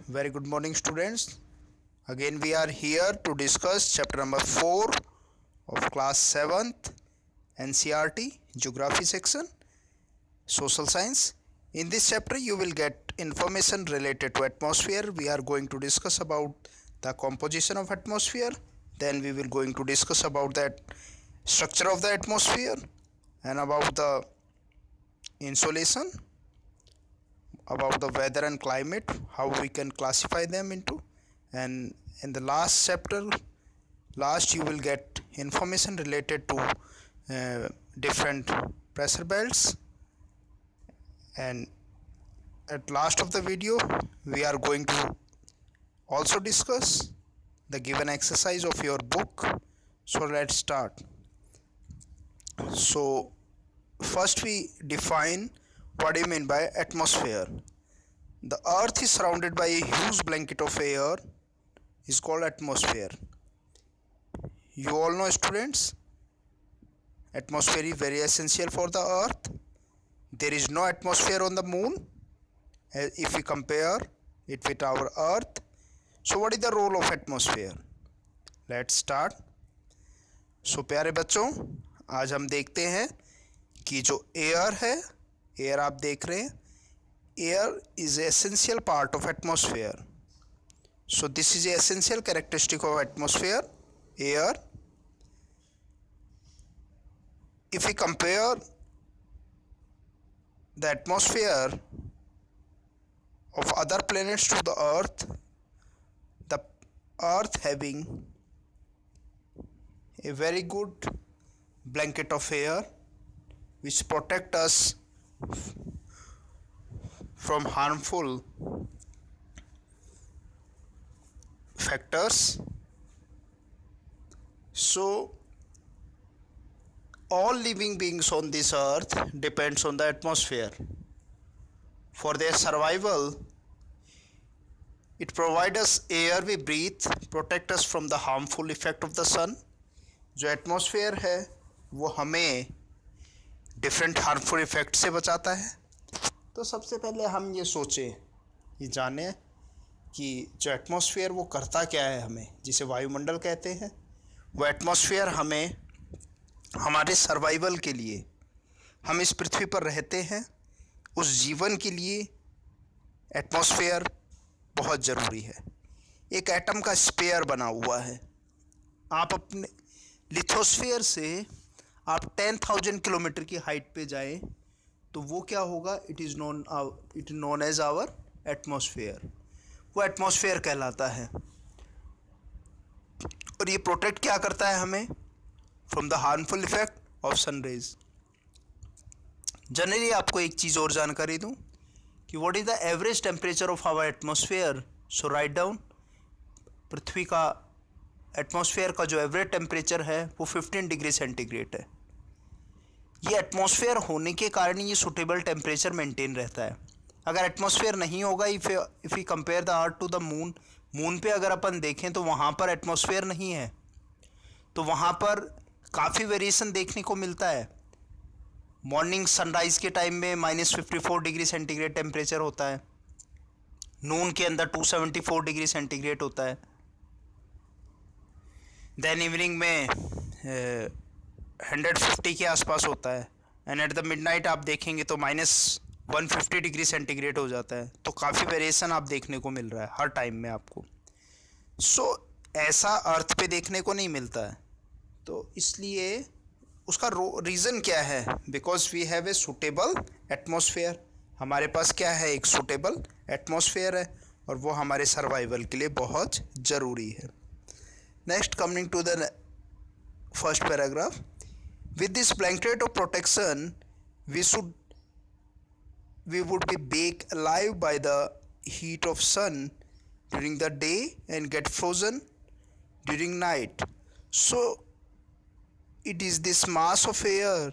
Very good morning, students. Again, we are here to discuss chapter number 4 of class 7th NCERT Geography section, Social Science. In this chapter, you will get information related to atmosphere. We are going to discuss about the composition of atmosphere. Then we will going to discuss about that structure of the atmosphere and about the insolation, about the weather and climate, how we can classify them into, and in the last chapter you will get information related to different pressure belts, and at last of the video we are going to also discuss the given exercise of your book. So let's start. So first we define what do you mean by atmosphere. The earth is surrounded by a huge blanket of air is called atmosphere. You all know, students, atmosphere is very essential for the earth. There is no atmosphere on the moon if we compare it with our earth. So what is the role of atmosphere? Let's start. So प्यारे बच्चों, आज हम देखते हैं कि जो air है, air आप देख रहे हैं, air is an essential part of atmosphere. So this is an essential characteristic of atmosphere, air. If we compare the atmosphere of other planets to the earth having a very good blanket of air which protect us from harmful factors. So all living beings on this earth depends on the atmosphere. For their survival, it provides us air we breathe, protect us from the harmful effect of the sun. जो atmosphere है वो हमें different harmful effect से बचाता है. तो सबसे पहले हम ये सोचें, ये जानें कि जो एटमॉस्फेयर वो करता क्या है हमें, जिसे वायुमंडल कहते हैं. वो एटमॉस्फेयर हमें हमारे सर्वाइवल के लिए, हम इस पृथ्वी पर रहते हैं, उस जीवन के लिए एटमॉस्फेयर बहुत ज़रूरी है. एक एटम का स्पेयर बना हुआ है. आप अपने लिथोस्फेयर से आप 10,000 किलोमीटर की हाइट पे जाएं तो वो क्या होगा, it is known as our atmosphere. वो एटमॉस्फेयर कहलाता है. और ये प्रोटेक्ट क्या करता है हमें from the harmful effect of sun rays. Generally आपको एक चीज़ और जानकारी दूं कि what is the average temperature of our atmosphere. So write down, पृथ्वी का एटमॉस्फेयर का जो एवरेज टेम्परेचर है वो 15 डिग्री सेंटीग्रेड है. ये एटमॉस्फेयर होने के कारण ये सूटेबल टेम्परेचर मेंटेन रहता है. अगर एटमॉस्फेयर नहीं होगा, if you compare the earth to the moon, moon पे अगर अपन देखें तो वहाँ पर एटमॉस्फेयर नहीं है, तो वहाँ पर काफ़ी वेरिएशन देखने को मिलता है. मॉर्निंग सनराइज के टाइम में -54 डिग्री सेंटीग्रेड टेम्परेचर होता है, नून के अंदर 274 डिग्री सेंटीग्रेड होता है, देन इवनिंग में 150 के आसपास होता है, एंड एट द मिडनाइट आप देखेंगे तो -150 डिग्री सेंटीग्रेड हो जाता है. तो काफ़ी वेरिएशन आप देखने को मिल रहा है हर टाइम में आपको. सो ऐसा अर्थ पे देखने को नहीं मिलता है. तो इसलिए उसका रीज़न क्या है, because we have a suitable atmosphere. हमारे पास क्या है, एक सूटेबल एटमॉस्फेयर है और वो हमारे सर्वाइवल के लिए बहुत ज़रूरी है. Next, coming to the first paragraph. With this blanket of protection, we would be baked alive by the heat of sun during the day and get frozen during night. So it is this mass of air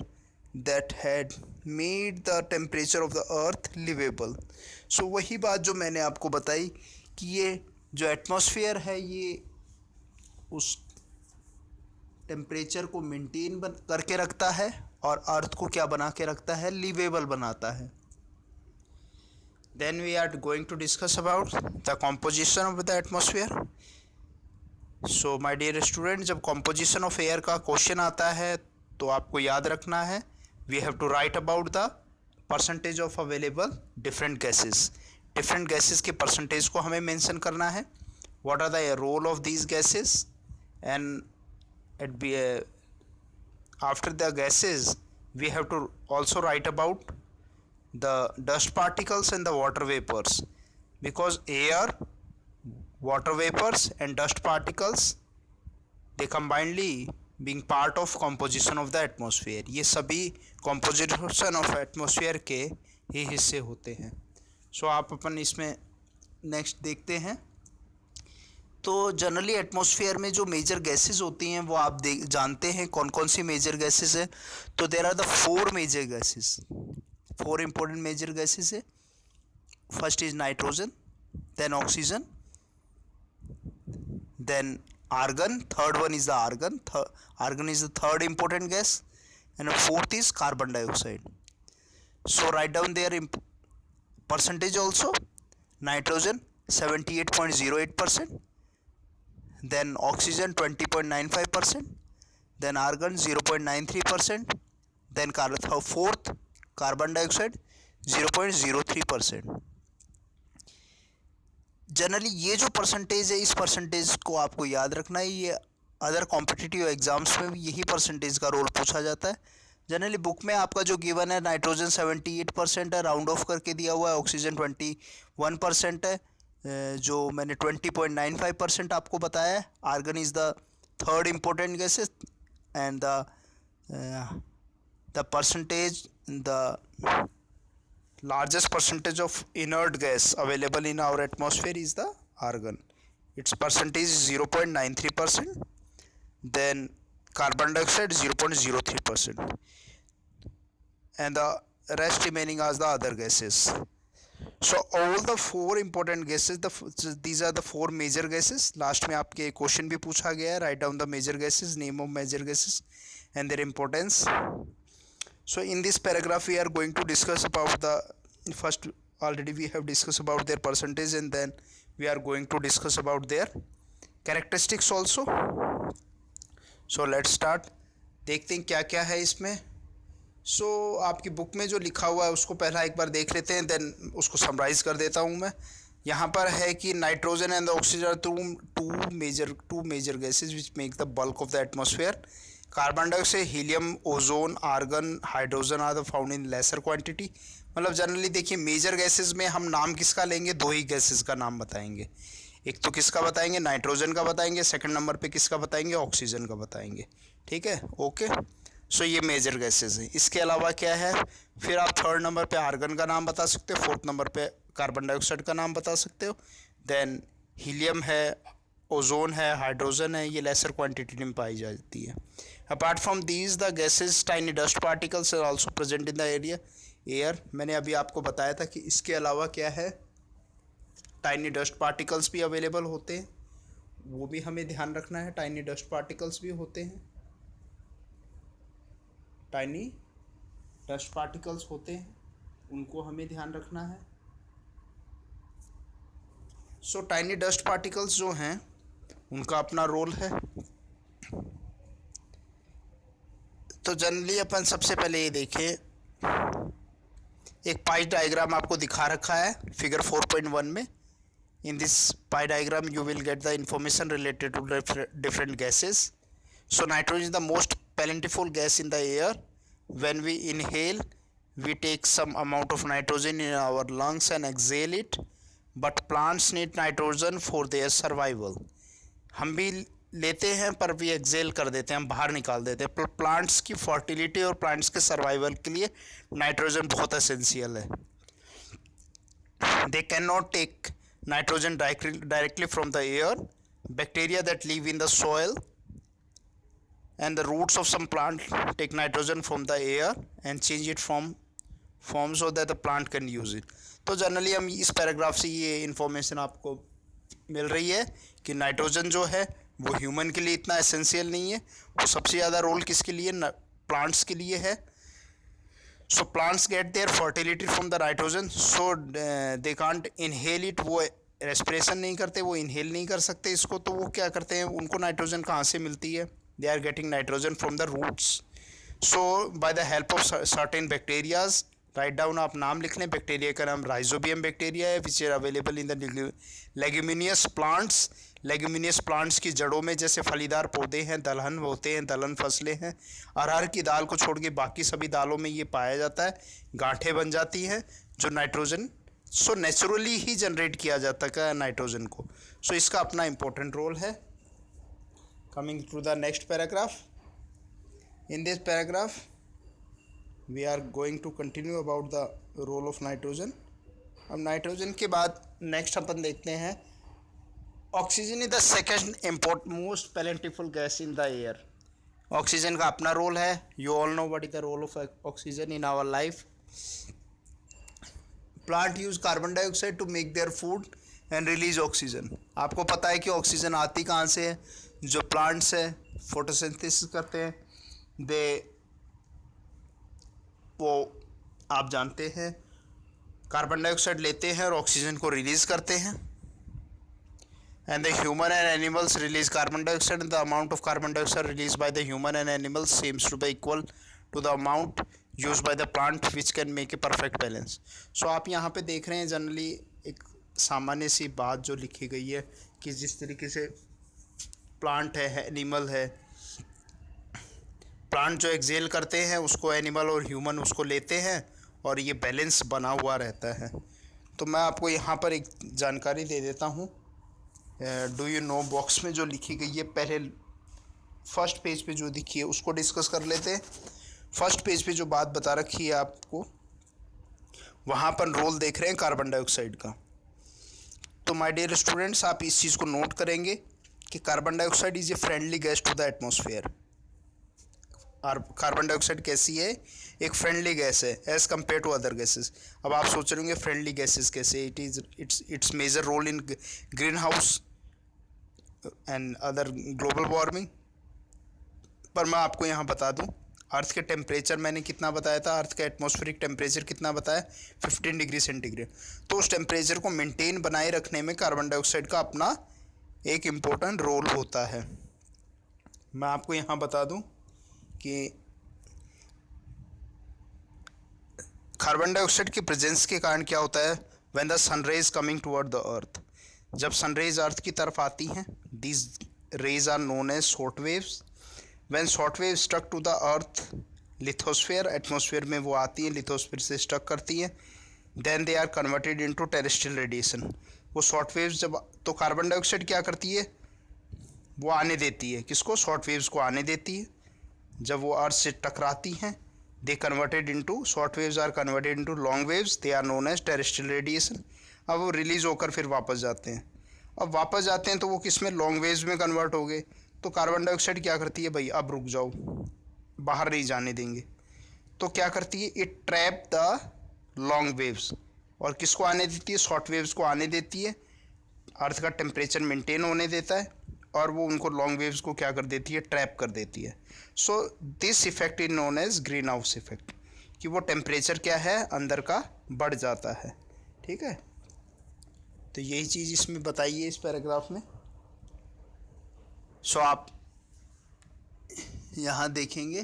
that had made the temperature of the earth livable. So वही बात जो मैंने आपको बताई कि ये जो atmosphere है ये उस टेम्परेचर को मेंटेन करके रखता है और अर्थ को क्या बना के रखता है, लिवेबल बनाता है. Then we are going to discuss about the composition of the atmosphere. So my dear student, जब composition of air का question आता है तो आपको याद रखना है we have to write about the percentage of available different gases. Different gases के percentage को हमें mention करना है. What are the role of these gases? And after the gases we have to also write about the dust particles and the water vapors, because air, water vapors and dust particles, they combinedly being part of composition of the atmosphere. ये सभी composition of atmosphere के ही हिस्से होते हैं. So आप अपन इसमें next देखते हैं. तो जनरली एटमॉस्फेयर में जो मेजर गैसेस होती हैं वो आप जानते हैं कौन कौन सी मेजर गैसेस है. तो there are the 4 major gases, 4 important major gases है. First is nitrogen, then oxygen, then argon. Third one is the argon. Argon is the third important gas, and fourth is carbon dioxide. So write down their percentage also. Nitrogen 78.08%, then oxygen 20.95%, then argon 0.93%, then fourth carbon dioxide 0.03%. Generally ये जो percentage है, इस percentage को आपको याद रखना है. ये अदर कॉम्पिटिटिव एग्जाम्स में भी यही परसेंटेज का रोल पूछा जाता है. जनरली बुक में आपका जो गिवन है, नाइट्रोजन 78% है, राउंड ऑफ करके दिया हुआ है. ऑक्सीजन 21% है, जो मैंने 20.95% आपको बताया है. Argon is the third important gases, and the percentage, the largest percentage of inert gas available in our atmosphere is the argon. Its percentage is 0.93%. Then carbon dioxide 0.03%, and the rest remaining as the other gases. So all the 4 important gases, these are the 4 major gases. Last में आपके question भी पूछा गया है, write down the major gases, name of major gases and their importance. So in this paragraph we are going to discuss about the first, already we have discussed about their percentage, and then we are going to discuss about their characteristics also. So let's start. देखते हैं क्या क्या है इसमें. So आपकी book में जो लिखा हुआ है उसको पहला एक बार देख लेते हैं, देन उसको समराइज कर देता हूँ मैं. यहाँ पर है कि nitrogen and oxygen two major gases which make the bulk of the atmosphere. Carbon dioxide, helium, ozone, argon, hydrogen are the found in lesser quantity. मतलब जनरली देखिए मेजर गैसेस में हम नाम किसका लेंगे, 2 ही गैसेस का नाम बताएंगे. एक तो किसका बताएंगे, नाइट्रोजन का बताएंगे. सेकंड नंबर पे किसका बताएंगे, ऑक्सीजन का बताएंगे. ठीक है, ओके. सो ये मेजर गैसेस हैं. इसके अलावा क्या है, फिर आप थर्ड नंबर पे आर्गन का नाम बता सकते हो, फोर्थ नंबर पे कार्बन डाइऑक्साइड का नाम बता सकते हो. देन हीलियम है, ओजोन है, हाइड्रोजन है, ये लेसर क्वांटिटी में पाई जाती है. Apart from these the gases tiny dust particles are also present in the air. मैंने अभी आपको बताया था कि इसके अलावा क्या है, टाइनी डस्ट पार्टिकल्स भी अवेलेबल होते हैं, वो भी हमें ध्यान रखना है. टाइनी डस्ट पार्टिकल्स भी होते हैं, टाइनी डस्ट पार्टिकल्स होते हैं, उनको हमें ध्यान रखना है. सो टाइनी डस्ट पार्टिकल्स जो हैं उनका अपना रोल है. तो जनरली अपन सबसे पहले ये देखें, एक पाई डायग्राम आपको दिखा रखा है फिगर 4.1 में. In this pie diagram you will get the information related to different gases. So nitrogen is the most plentiful gas in the air. When we inhale, we take some amount of nitrogen in our lungs and exhale it. But plants need nitrogen for their survival. हम भी लेते हैं पर भी Excel कर देते हैं, हम बाहर निकाल देते हैं. पर प्लांट्स की फर्टिलिटी और प्लांट्स के सर्वाइवल के लिए नाइट्रोजन बहुत एसेंशियल है. They can not take nitrogen directly from the air. Bacteria that live in the soil and the roots of some plant take nitrogen from the air and change it from form so that the plant can use it. तो generally हम इस paragraph से ये information आपको मिल रही है कि nitrogen जो है वो ह्यूमन के लिए इतना एसेंशियल नहीं है. वो सबसे ज़्यादा रोल किसके लिए, प्लांट्स के लिए है. So plants get their fertility from the nitrogen, so they can't inhale it. वो रेस्पिरेशन नहीं करते, वो इनहेल नहीं कर सकते इसको, तो वो क्या करते हैं, उनको नाइट्रोजन कहाँ से मिलती है? They are getting nitrogen from the roots. So by the help of certain bacterias, write down, आप नाम लिख लें. बैक्टीरिया का नाम राइजोबियम बैक्टीरिया है, which are available in the leguminous plants. Leguminous plants की जड़ों में जैसे फलीदार पौधे हैं, दलहन होते हैं, दलहन फसलें हैं. अरहर की दाल को छोड़ के बाकी सभी दालों में ये पाया जाता है. गांठें बन जाती हैं जो नाइट्रोजन सो नेचुरली ही जनरेट किया जाता है नाइट्रोजन को. सो इसका अपना इम्पोर्टेंट रोल है. Coming to the next paragraph. In this paragraph we are going to continue about the role of nitrogen. अब नाइट्रोजन के बाद नेक्स्ट अपन देखते हैं oxygen is the second most plentiful gas in the air. Oxygen का अपना role है. You all know what is the role of oxygen in our life. Plant use carbon dioxide to make their food and release oxygen. आपको पता है कि oxygen आती कहाँ से है? जो प्लांट्स है फोटोसिंथेसिस करते हैं, वो आप जानते हैं कार्बन डाइऑक्साइड लेते हैं और ऑक्सीजन को रिलीज करते हैं. And the human and animals release carbon dioxide, and the amount of carbon dioxide released by the human and animals seems to be equal to the amount used by the plant, which can make a perfect balance. So आप यहाँ पे देख रहे हैं generally एक सामान्य सी बात जो लिखी गई है कि जिस तरीके से प्लांट है, एनिमल है, प्लांट जो एक्सेल करते हैं उसको एनिमल और ह्यूमन उसको लेते हैं और ये बैलेंस बना हुआ रहता है. तो मैं आपको यहाँ पर एक जानकारी दे देता हूँ. डू यू नो बॉक्स में जो लिखी गई है, पहले फर्स्ट पेज पे जो लिखी है उसको डिस्कस कर लेते हैं. फर्स्ट पेज पे जो बात बता रखी है आपको, वहाँ पर रोल देख रहे हैं कार्बन डाइऑक्साइड का. तो माय डियर स्टूडेंट्स, आप इस चीज़ को नोट करेंगे कि carbon dioxide is a friendly gas to the atmosphere. और कार्बन डाइऑक्साइड कैसी है? एक फ्रेंडली गैस है as compare to other gases. अब आप सोच रहे होंगे फ्रेंडली गैसेस कैसे? Its major role in green house and other global warming. पर मैं आपको यहाँ बता दूँ, अर्थ के टेम्परेचर मैंने कितना बताया था? अर्थ का एटमॉस्फेरिक टेम्परेचर कितना बताया? 15 डिग्री सेंटीग्रेड. तो उस टेम्परेचर को मेंटेन बनाए रखने में कार्बन डाइऑक्साइड का अपना एक इम्पोर्टेंट रोल होता है. मैं आपको यहाँ बता दूँ कि कार्बन डाइऑक्साइड की प्रेजेंस के कारण क्या होता है? When the sun rays coming toward the earth, जब सन रेज अर्थ की तरफ आती हैं, these rays are known as short waves. When short wave stuck to the earth lithosphere, atmosphere में वो आती हैं, लिथोस्फेयर से स्टक करती हैं, then they are converted into terrestrial radiation. वो शॉर्ट वेव्स जब, तो कार्बन डाइऑक्साइड क्या करती है? वो आने देती है, किसको? शॉर्ट वेव्स को आने देती है. जब वो अर्थ से टकराती हैं, they converted into, short waves are converted into long waves, they are known as terrestrial radiation. अब वो रिलीज होकर फिर वापस जाते हैं. अब वापस जाते हैं तो वो किस में? लॉन्ग वेव्स में कन्वर्ट हो गए. तो कार्बन डाइऑक्साइड क्या करती है? भाई अब रुक जाओ, बाहर नहीं जाने देंगे. तो क्या करती है? It trap the long waves. और किसको आने देती है? शॉर्ट वेव्स को आने देती है. अर्थ का टेम्परेचर मेंटेन होने देता है और वो उनको लॉन्ग वेव्स को क्या कर देती है? ट्रैप कर देती है. So this effect is known as green house effect, कि वो टेम्परेचर क्या है? अंदर का बढ़ जाता है. ठीक है, तो यही चीज़ इसमें बताइए इस पैराग्राफ में. सो आप यहाँ देखेंगे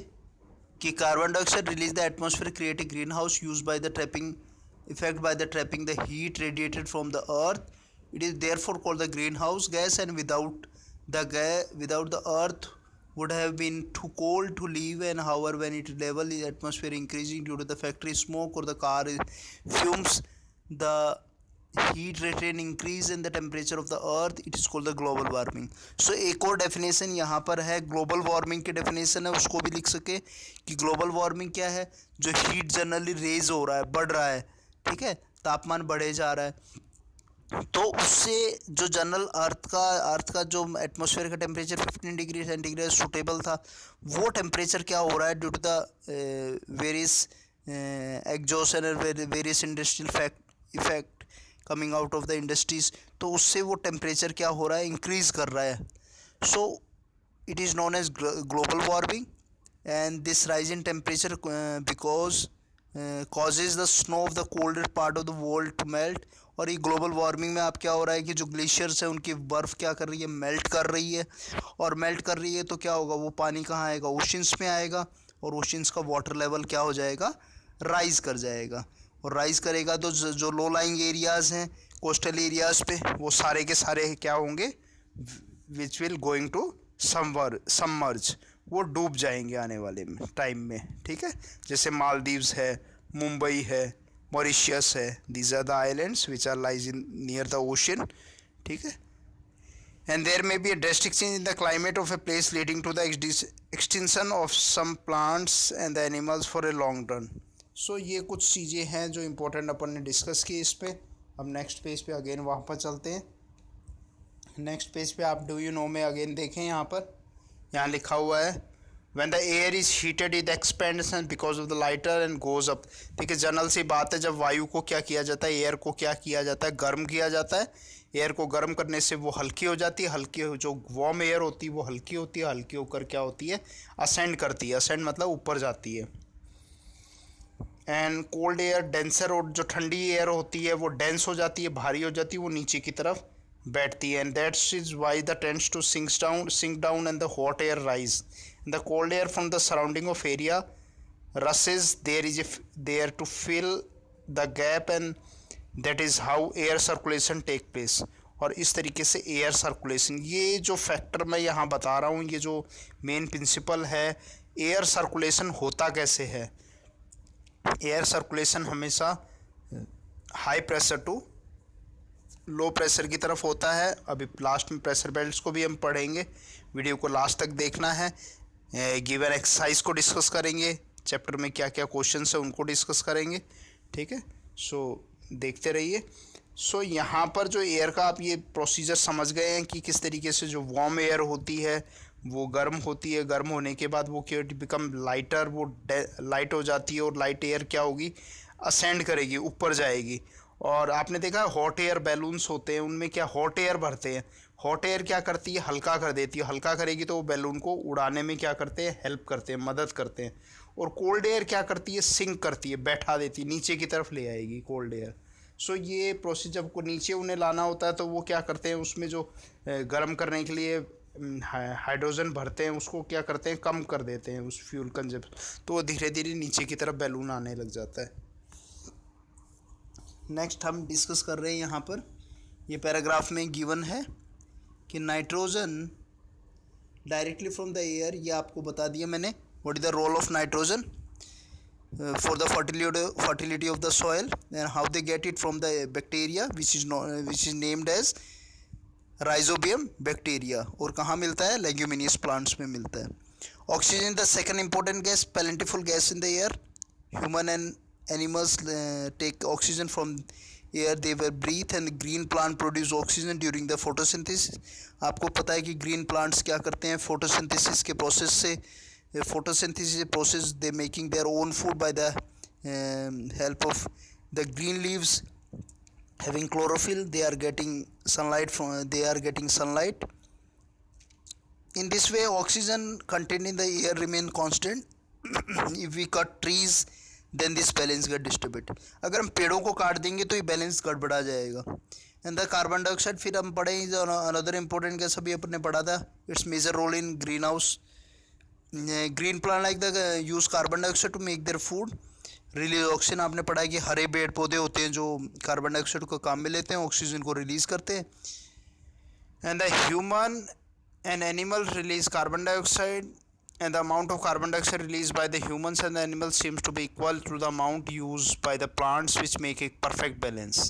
कि carbon dioxide release the atmosphere create a green house use by the trapping effect by the trapping the heat radiated from the earth. It is therefore called the greenhouse gas, and without the earth would have been too cold to live. And however, when its level in atmosphere increasing due to the factory smoke or the car fumes, the heat retain increase in the temperature of the earth. It is called the global warming. So एक और definition यहाँ पर है, global warming की definition है, उसको भी लिख सके कि global warming क्या है? जो heat generally raise हो रहा है, बढ़ रहा है, ठीक है, तापमान बढ़े जा रहा है, तो उससे जो जनरल अर्थ का जो एटमॉस्फेयर का टेम्परेचर 15 डिग्री सेंटीग्रेड सूटेबल था, वो टेम्परेचर क्या हो रहा है? Due to the various exhaust and various industrial effect coming out of the industries, तो उससे वो टेम्परेचर क्या हो रहा है? इंक्रीज कर रहा है. So it is known as global warming, and this rise in temperature because causes the snow of the colder part of the world to melt। और ये ग्लोबल वार्मिंग में आप क्या हो रहा है कि जो ग्लेशियर्स है उनकी बर्फ़ क्या कर रही है, मेल्ट कर रही है। और मेल्ट कर रही है तो क्या होगा, वो पानी कहाँ आएगा, ओशंस में आएगा। और ओशंस का वाटर लेवल क्या हो जाएगा, राइज़ कर जाएगा। और राइज़ करेगा तो जो लो लाइंग एरियाज़ हैं कोस्टल एरियाज़ पे, वो सारे के सारे क्या होंगे, which will going to submerge, वो डूब जाएंगे आने वाले टाइम में। ठीक है, जैसे मालदीव्स है, मुंबई है, मॉरिशियस है, these are the islands which are lies in near the ocean. ठीक है, and there may be a drastic change in the climate of a place leading to the extinction of some plants and the animals for a long term. So ये कुछ चीज़ें हैं जो important अपन ने discuss की इस पर। अब नेक्स्ट पेज पे अगेन वहाँ पर चलते हैं। नेक्स्ट पेज पे आप डू यू नो में अगेन देखें, यहाँ लिखा हुआ है when the air is heated it expends because of the lighter and goes up. ठीक है, जनरल सी बात है, जब वायु को क्या किया जाता है, एयर को क्या किया जाता है, गर्म किया जाता है। एयर को गर्म करने से वो हल्की हो जाती है, हल्की जो वार्म एयर होती है वो हल्की होती है, हल्की होकर क्या होती है, असेंड करती है। असेंड मतलब ऊपर जाती है। एंड कोल्ड एयर डेंसर, और जो ठंडी एयर होती है वो डेंस हो जाती है, भारी हो जाती है, वो नीचे की तरफ बैठती है। And that's is why the tends to sink down and the hot air rise. The cold air from the surrounding of area rushes there to fill the gap and that is how air circulation take place। और इस तरीके से air circulation, ये जो factor मैं यहाँ बता रहा हूँ, ये जो मेन प्रिंसिपल है, एयर सर्कुलेशन होता कैसे है। एयर सर्कुलेशन हमेशा high pressure to low pressure की तरफ होता है। अभी लास्ट में प्रेशर बेल्ट्स को भी हम पढ़ेंगे, वीडियो को लास्ट तक देखना है। गिवन एक्सरसाइज को डिस्कस करेंगे, चैप्टर में क्या क्या क्वेश्चन है उनको डिस्कस करेंगे। ठीक है, सो देखते रहिए। सो यहाँ पर जो एयर का आप ये प्रोसीजर समझ गए हैं कि किस तरीके से जो वार्म एयर होती है वो गर्म होती है, गर्म होने के बाद वो क्या बिकम लाइटर, वो लाइट हो जाती है, और लाइट एयर क्या होगी, असेंड करेगी, ऊपर जाएगी। और आपने देखा है हॉट एयर बैलून्स होते हैं, उनमें क्या हॉट एयर भरते हैं। हॉट एयर क्या करती है, हल्का कर देती है, हल्का करेगी तो वो बैलून को उड़ाने में क्या करते हैं, हेल्प करते हैं, मदद करते हैं। और कोल्ड एयर क्या करती है, सिंक करती है, बैठा देती है, नीचे की तरफ ले आएगी कोल्ड एयर। सो ये प्रोसीजर को नीचे उन्हें लाना होता है तो वो क्या करते हैं, उसमें जो गर्म करने के लिए हाइड्रोजन भरते हैं उसको क्या करते हैं, कम कर देते हैं उस फ्यूल कंजप्शन, तो धीरे धीरे नीचे की तरफ बैलून आने लग जाता है। नेक्स्ट हम डिस्कस कर रहे हैं यहाँ पर, ये पैराग्राफ में गिवन है कि nitrogen directly from the air, ये आपको बता दिया मैंने, what is the role of nitrogen for the fertility of the soil and how they get it from the bacteria which is named as rhizobium bacteria। और कहाँ मिलता है, leguminous plants में मिलता है। Oxygen the second important gas, plentiful gas in the air। human and animals take oxygen from air they will breathe and green plant produce oxygen during the photosynthesis। आपको पता है कि green plants क्या करते हैं, photosynthesis के process से, photosynthesis process they making their own food by the help of the green leaves having chlorophyll, they are getting sunlight in this way oxygen contained in the air remain constant। if we cut trees then this balance get disturbed। अगर हम पेड़ों को काट देंगे तो ये balance गड़बड़ा जाएगा। एंड द कार्बन डाइऑक्साइड, फिर हम पढ़े अनदर इम्पोर्टेंट गैस, अभी अपने पढ़ा था, it's major role in green house. Green plant like the use carbon dioxide to make their food, release oxygen. आपने पढ़ा है कि हरे पेड़ पौधे होते हैं जो कार्बन डाइऑक्साइड को काम में लेते हैं, ऑक्सीजन को रिलीज करते हैं। And the human and animal release carbon dioxide and the amount of carbon dioxide released by the humans and the animals seems to be equal to the amount used by the plants, which make a perfect balance।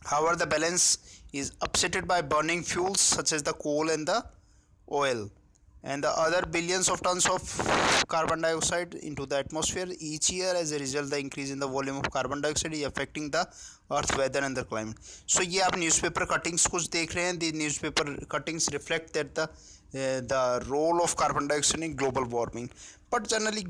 However, the balance is upsetted by burning fuels such as the coal and the oil and the other billions of tons of carbon dioxide into the atmosphere each year। As a result, the increase in the volume of carbon dioxide is affecting the earth weather and the climate। So ये आप newspaper cuttings कुछ देख रहे हैं, the newspaper cuttings reflect that the role of carbon dioxide in global warming। But generally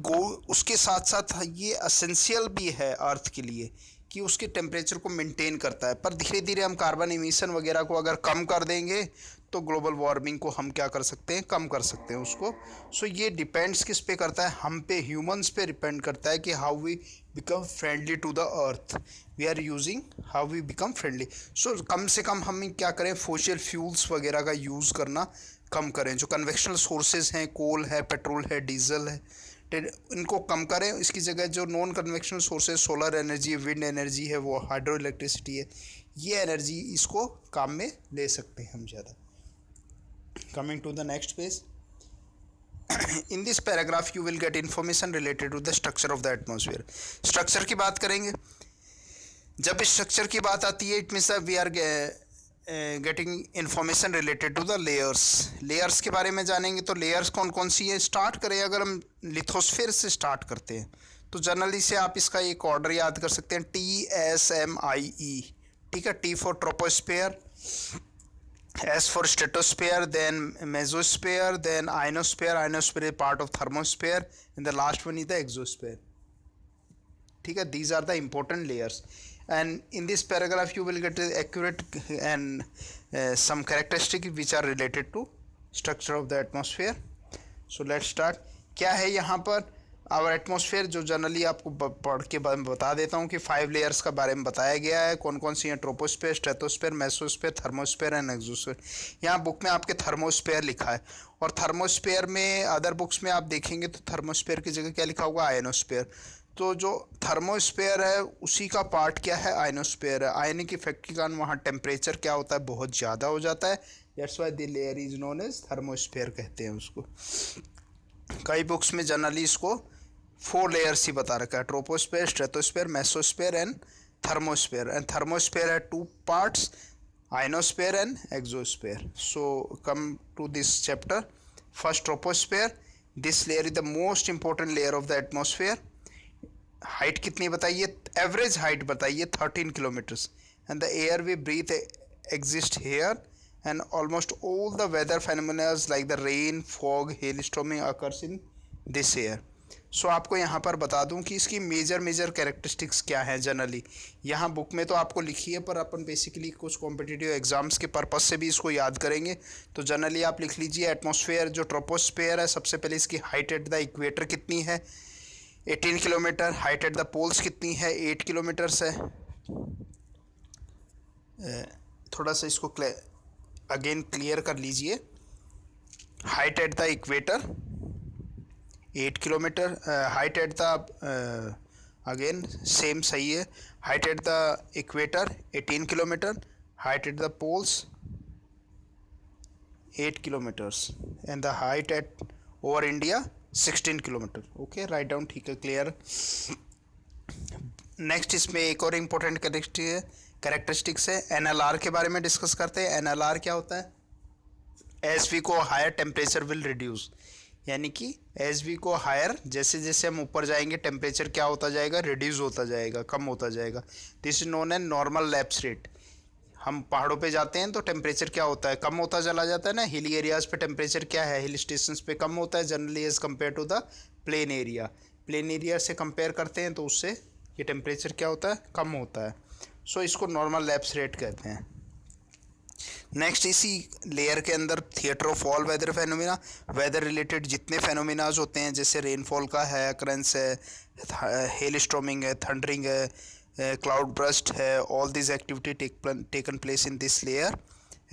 उसके साथ साथ ये असेंशियल भी है अर्थ के लिए कि उसके टेम्परेचर को मेंटेन करता है। पर धीरे धीरे हम कार्बन इमिशन वगैरह को अगर कम कर देंगे तो ग्लोबल वार्मिंग को हम क्या कर सकते हैं, कम कर सकते हैं उसको। सो ये डिपेंड्स किस पे करता है, हम पे, ह्यूमंस पे डिपेंड करता है कि how we become friendly to the earth, we are using how we become friendly. So कम से कम हम क्या करें, फोसिल फ्यूल्स वगैरह का यूज़ करना कम करें। जो कन्वेक्शनल सोर्सेज हैं, कोल है, पेट्रोल है, डीजल है, इनको कम करें। इसकी जगह जो non convectional sources, solar energy, wind energy है, वो हाइड्रो इलेक्ट्रिसिटी है, ये एनर्जी इसको काम में ले सकते हैं हम ज़्यादा। Coming to the next page, in this paragraph you will get information related to the structure of the atmosphere. Structure की बात करेंगे। जब स्ट्रक्चर की बात आती है, it means we are getting information related to the layers. Layers के बारे में जानेंगे। तो लेयर्स कौन कौन सी है, स्टार्ट करें अगर हम लिथोस्फेयर से स्टार्ट करते हैं तो जनरली से आप इसका एक ऑर्डर याद कर सकते हैं, TSMIE, ठीक है। T for troposphere, S for stratosphere, then mesosphere, then ionosphere. Ionosphere is part of thermosphere, and the last one is the exosphere. ठीक है, these are the important layers. And in this paragraph you will get accurate and some characteristics which are related to structure of the atmosphere. So let's start. क्या है यहाँ per hour atmosphere, जो generally आपको पढ़ के बता देता हूँ कि 5 लेयर्स का बारे में बताया गया है। कौन कौन सी हैं, troposphere, stratosphere, mesosphere, thermosphere and exosphere. यहाँ बुक में आपके थर्मोस्फेयर लिखा है, और थर्मोस्फेयर में अदर बुक्स में आप देखेंगे तो थर्मोस्फेयर की जगह क्या लिखा होगा, आयनोस्फेयर। तो जो थर्मोस्फेयर है उसी का पार्ट क्या है, आयनोस्फेयर है। आयनिक इफेक्ट के कारण वहाँ टेम्परेचर क्या होता है, बहुत ज़्यादा हो जाता है। That's why the layer is known as thermosphere कहते हैं उसको। कई बुक्स में जनरली इसको 4 लेयर्स ही बता रखा है, troposphere, stratosphere, mesosphere and thermosphere. And thermosphere है 2 parts, ionosphere and exosphere. So come to this chapter. First, troposphere. This layer is the most important layer of the atmosphere. Height कितनी बताइए, average height बताइए 13 kilometres. And the air we breathe exist here, and almost all the weather phenomenas like the rain, fog, hail storming occurs in this air. So आपको यहाँ पर बता दूँ कि इसकी मेजर कैरेक्टरिस्टिक्स क्या हैं। जनरली यहाँ बुक में तो आपको लिखी है, पर अपन बेसिकली कुछ कॉम्पिटिटिव एग्जाम्स के पर्पज से भी इसको याद करेंगे। तो जनरली आप लिख लीजिए, एटमॉस्फेयर जो ट्रोपोस्फेयर है, सबसे पहले इसकी हाइट एट द इक्वेटर कितनी है, 18 kilometre. Height at the poles कितनी है, 8 किलोमीटर्स है। थोड़ा सा इसको अगेन क्लियर कर लीजिए। Height at the equator 8 kilometre, height at the again same सही है, height at the equator 18 kilometre, height at the poles 8 kilometres, and the height at over India 16 kilometre. Okay, right down, ठीक है, clear. Next इसमें एक और important characteristics है, NLR के बारे में डिस्कस करते हैं। NLR क्या होता है, एज वी को हायर टेम्परेचर विल रिड्यूस, यानी कि एज वी को हायर, जैसे जैसे हम ऊपर जाएंगे टेम्परेचर क्या होता जाएगा, रिड्यूस होता जाएगा, कम होता जाएगा। This is known as normal lapse rate. हम पहाड़ों पे जाते हैं तो टेम्परेचर क्या होता है, कम होता चला जाता है ना। हिली एरियाज़ पे टेम्परेचर क्या है, हिल स्टेशंस पे कम होता है generally as compare to the plain area. Plain area से कंपेयर करते हैं तो उससे ये टेम्परेचर क्या होता है, कम होता है। सो इसको नॉर्मल लैप्स रेट कहते हैं। नेक्स्ट, इसी लेयर के अंदर theatre of all weather phenomena, weather related जितने फेनोमेनाज होते हैं, जैसे रेनफॉल का है, अकरेंस है, हेल स्टॉर्मिंग है, थंडरिंग है, क्लाउड ब्रस्ट है, all this activity taken place in this layer.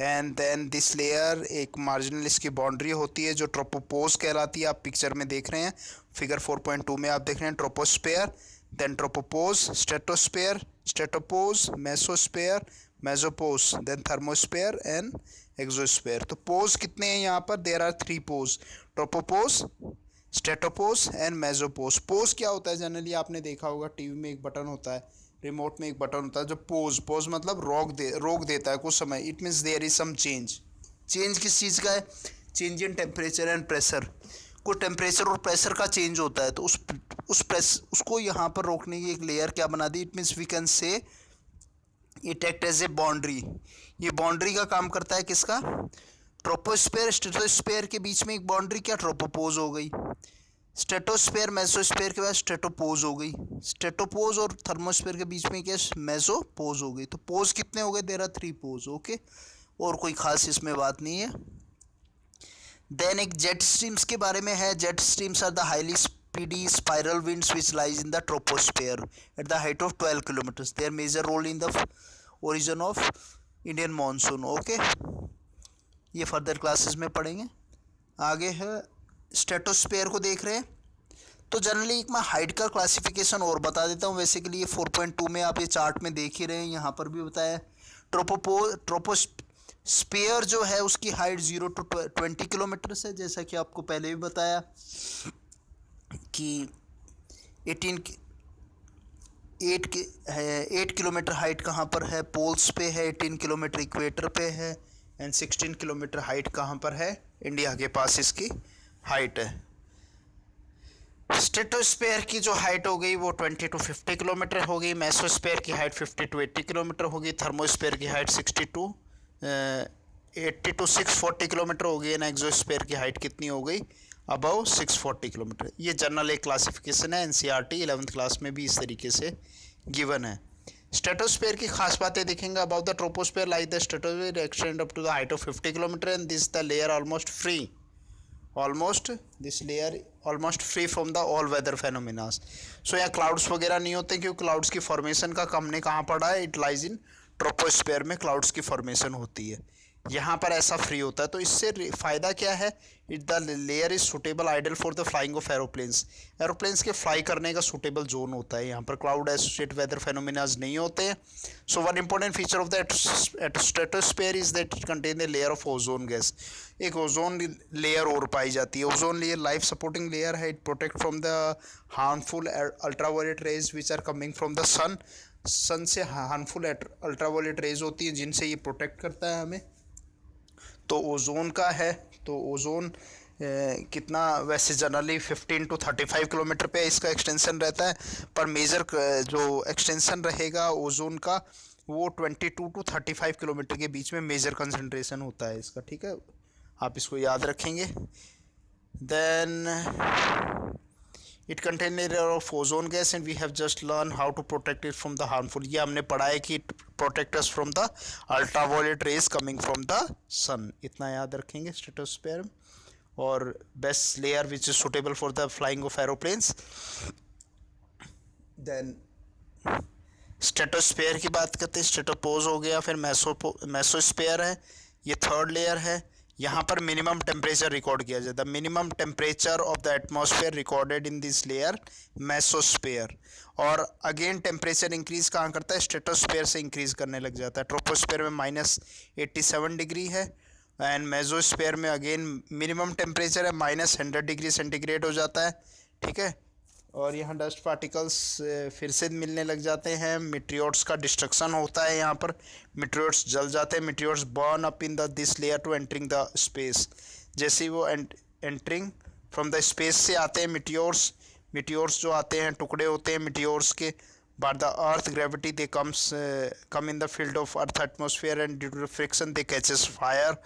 And then this layer एक मार्जिनल इसकी बाउंड्री होती है जो ट्रोपोपोज कहलाती है। आप पिक्चर में देख रहे हैं, फिगर 4.2 में आप देख रहे हैं troposphere, then tropopause, stratosphere, stratopause, mesosphere, mesopause, then thermosphere and exosphere. तो पोज कितने हैं यहाँ पर, there are 3 pause, tropopause, stratopause and mesopause. Pause क्या होता है, जनरली आपने देखा होगा टीवी में एक बटन होता है, रिमोट में एक बटन होता है जो पोज मतलब रोक देता है कुछ समय। It means there is some change किस चीज़ का है, change in temperature and pressure. को टेम्परेचर और प्रेशर का चेंज होता है, तो उसको यहाँ पर रोकने की एक लेयर क्या बना दी। It means we can say it act as a boundary. ये बाउंड्री का काम करता है किसका, ट्रोपोस्फेयर स्ट्रेटोस्फेयर के बीच में एक बाउंड्री क्या, ट्रोपोपोज हो गई। स्ट्रेटोस्फेयर मेसोस्फेयर के बाद स्ट्रेटोपोज हो गई, स्ट्रेटोपोज और थर्मोस्फेयर के बीच में क्या मेसोपोज हो गई। तो पोज कितने हो गए, देयर आर 3 पोज, ओके, और कोई खास इसमें बात नहीं है। देन एक जेट स्ट्रीम्स के बारे में है। Jet streams are the highly speedy spiral winds which lies in the troposphere at the height of 12 kilometres, their major role in the origin of Indian monsoon, okay, ये फर्दर classes में पढ़ेंगे। आगे है स्ट्रेटोस्फेयर को देख रहे हैं। तो जनरली एक मैं हाइट का क्लासिफिकेशन और बता देता हूँ। वैसे के लिए 4.2 में आप ये चार्ट में देख ही रहे हैं, यहाँ पर भी बताया। ट्रोपोस्फेयर जो है उसकी हाइट 0 to 20 किलोमीटर है, जैसा कि आपको पहले भी बताया कि 8 किलोमीटर हाइट कहाँ पर है, पोल्स पे है, 18 किलोमीटर इक्वेटर पे है, एंड 16 किलोमीटर हाइट कहाँ पर है, इंडिया के पास इसकी हाइट है। स्ट्रेटोस्फेयर की जो हाइट हो गई वो 20 to 50 किलोमीटर हो गई, मेसोस्फेयर की हाइट 50 to 80 किलोमीटर होगी, थर्मोस्फेयर की हाइट 80 to 640 किलोमीटर हो गई, एंड एक्सोस्फेयर की हाइट कितनी हो गई, अबव 640 किलोमीटर। ये जनरल एक क्लासिफिकेशन है, एनसीईआरटी 11th क्लास में भी इस तरीके से गिवन है। स्ट्रेटोस्फेयर की खास बातें देखेंगे। About the troposphere like the stratosphere extend up to the height of 50 kilometre and this the layer almost free from the all weather phenomenas. So यहाँ क्लाउड्स वगैरह नहीं होते, क्योंकि क्लाउड्स की फॉर्मेशन का हमने कहाँ पढ़ा है, इट लाइज इन ट्रोपोस्फेयर में क्लाउड्स की फॉर्मेशन होती है, यहाँ पर ऐसा फ्री होता है। तो इससे फ़ायदा क्या है, it the layer is suitable ideal for the flying of aeroplanes, aeroplanes के फ्लाई करने का सूटेबल जोन होता है, यहाँ पर क्लाउड एसोसिएट वेदर फेनोमेनाज नहीं होते हैं। So one important feature of the stratosphere is that it contain the layer of ozone gas, एक ओजोन लेयर और पाई जाती है। Ozone layer life supporting layer है, it protect from the harmful ultraviolet rays which are coming from the sun से harmful ultraviolet raise होती हैं जिनसे ये प्रोटेक्ट करता है हमें। तो ओजोन का है, तो ओजोन कितना, वैसे जनरली 15 to 35 किलोमीटर पे इसका एक्सटेंशन रहता है, पर मेजर जो एक्सटेंशन रहेगा ओजोन का वो 22 to 35 किलोमीटर के बीच में मेजर कंसंट्रेशन होता है इसका, ठीक है, आप इसको याद रखेंगे। Then it contain layer of ozone gas and we have just learn how to protect it from the harmful, ये हमने पढ़ा है कि it protect us from the ultraviolet rays coming from the sun, इतना याद रखेंगे स्ट्रेटोस्फेयर। और best layer which is suitable for the flying of aeroplanes. Then stratosphere की बात करते हैं, स्ट्रेटोपोज हो गया, फिर मेसोस्फेयर है, ये थर्ड लेयर है। यहाँ पर मिनिमम टेम्परेचर रिकॉर्ड किया जाता है, minimum temperature of the atmosphere recorded in this layer mesosphere. और अगेन टेम्परेचर इंक्रीज कहाँ करता है, स्ट्रेटोस्फेयर से इंक्रीज करने लग जाता है। ट्रोपोस्फेयर में -87 डिग्री है, एंड मेसोस्फेयर में अगेन मिनिमम टेम्परेचर है -100 डिग्री सेंटीग्रेड हो जाता है, ठीक है। और यहाँ डस्ट पार्टिकल्स फिर से मिलने लग जाते हैं, मिट्रियोट्स का डिस्ट्रक्शन होता है, यहाँ पर मिट्रियोट्स जल जाते हैं, meteorites burn up in the this layer to entering the space. जैसे ही वो एंटरिंग फ्रॉम द स्पेस से आते हैं मिट्योर्स जो आते हैं टुकड़े होते हैं मिट्योर्स के, by the earth gravity they come in the field of earth atmosphere and due to friction they catches fire,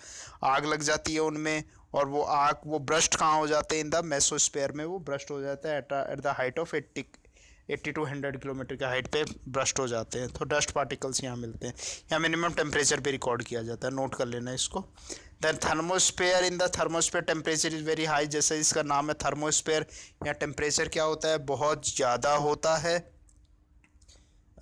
आग लग जाती है उनमें, और वो आग वो ब्रस्ट कहाँ हो जाते हैं, इन द मेसोस्फेयर में वो ब्रस्ट हो जाता है eight the height of 80 to 100 kilometre के हाइट पे ब्रस्ट हो जाते हैं। तो डस्ट पार्टिकल्स यहाँ मिलते हैं, यहाँ मिनिमम टेम्परेचर पे रिकॉर्ड किया जाता है, नोट कर लेना इसको। Than thermosphere, in the thermosphere temperature is very high, जैसे इसका नाम है थर्मोस्फेयर, यहाँ टेम्परेचर क्या होता है, बहुत ज़्यादा होता है।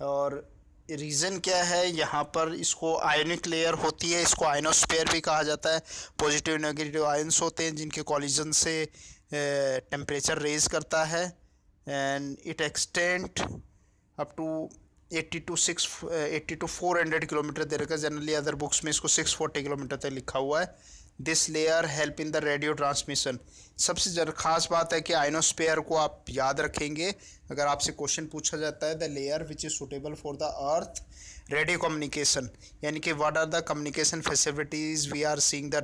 और रीज़न क्या है, यहाँ पर इसको आयनिक लेयर होती है, इसको आयनोस्फेयर भी कहा जाता है। पॉजिटिव नेगेटिव आयंस होते हैं जिनके कॉलिजन से टेम्परेचर रेज करता है, and it extend up to 80 to 400 kilometre दे रखा है, जनरली अदर बुक्स में इसको 640 किलोमीटर तक लिखा हुआ है। This layer help in the radio transmission. सबसे खास बात है कि आयनोस्फेयर को आप याद रखेंगे, अगर आपसे क्वेश्चन पूछा जाता है the layer which is suitable for the earth radio communication, यानी कि what are the communication facilities we are seeing the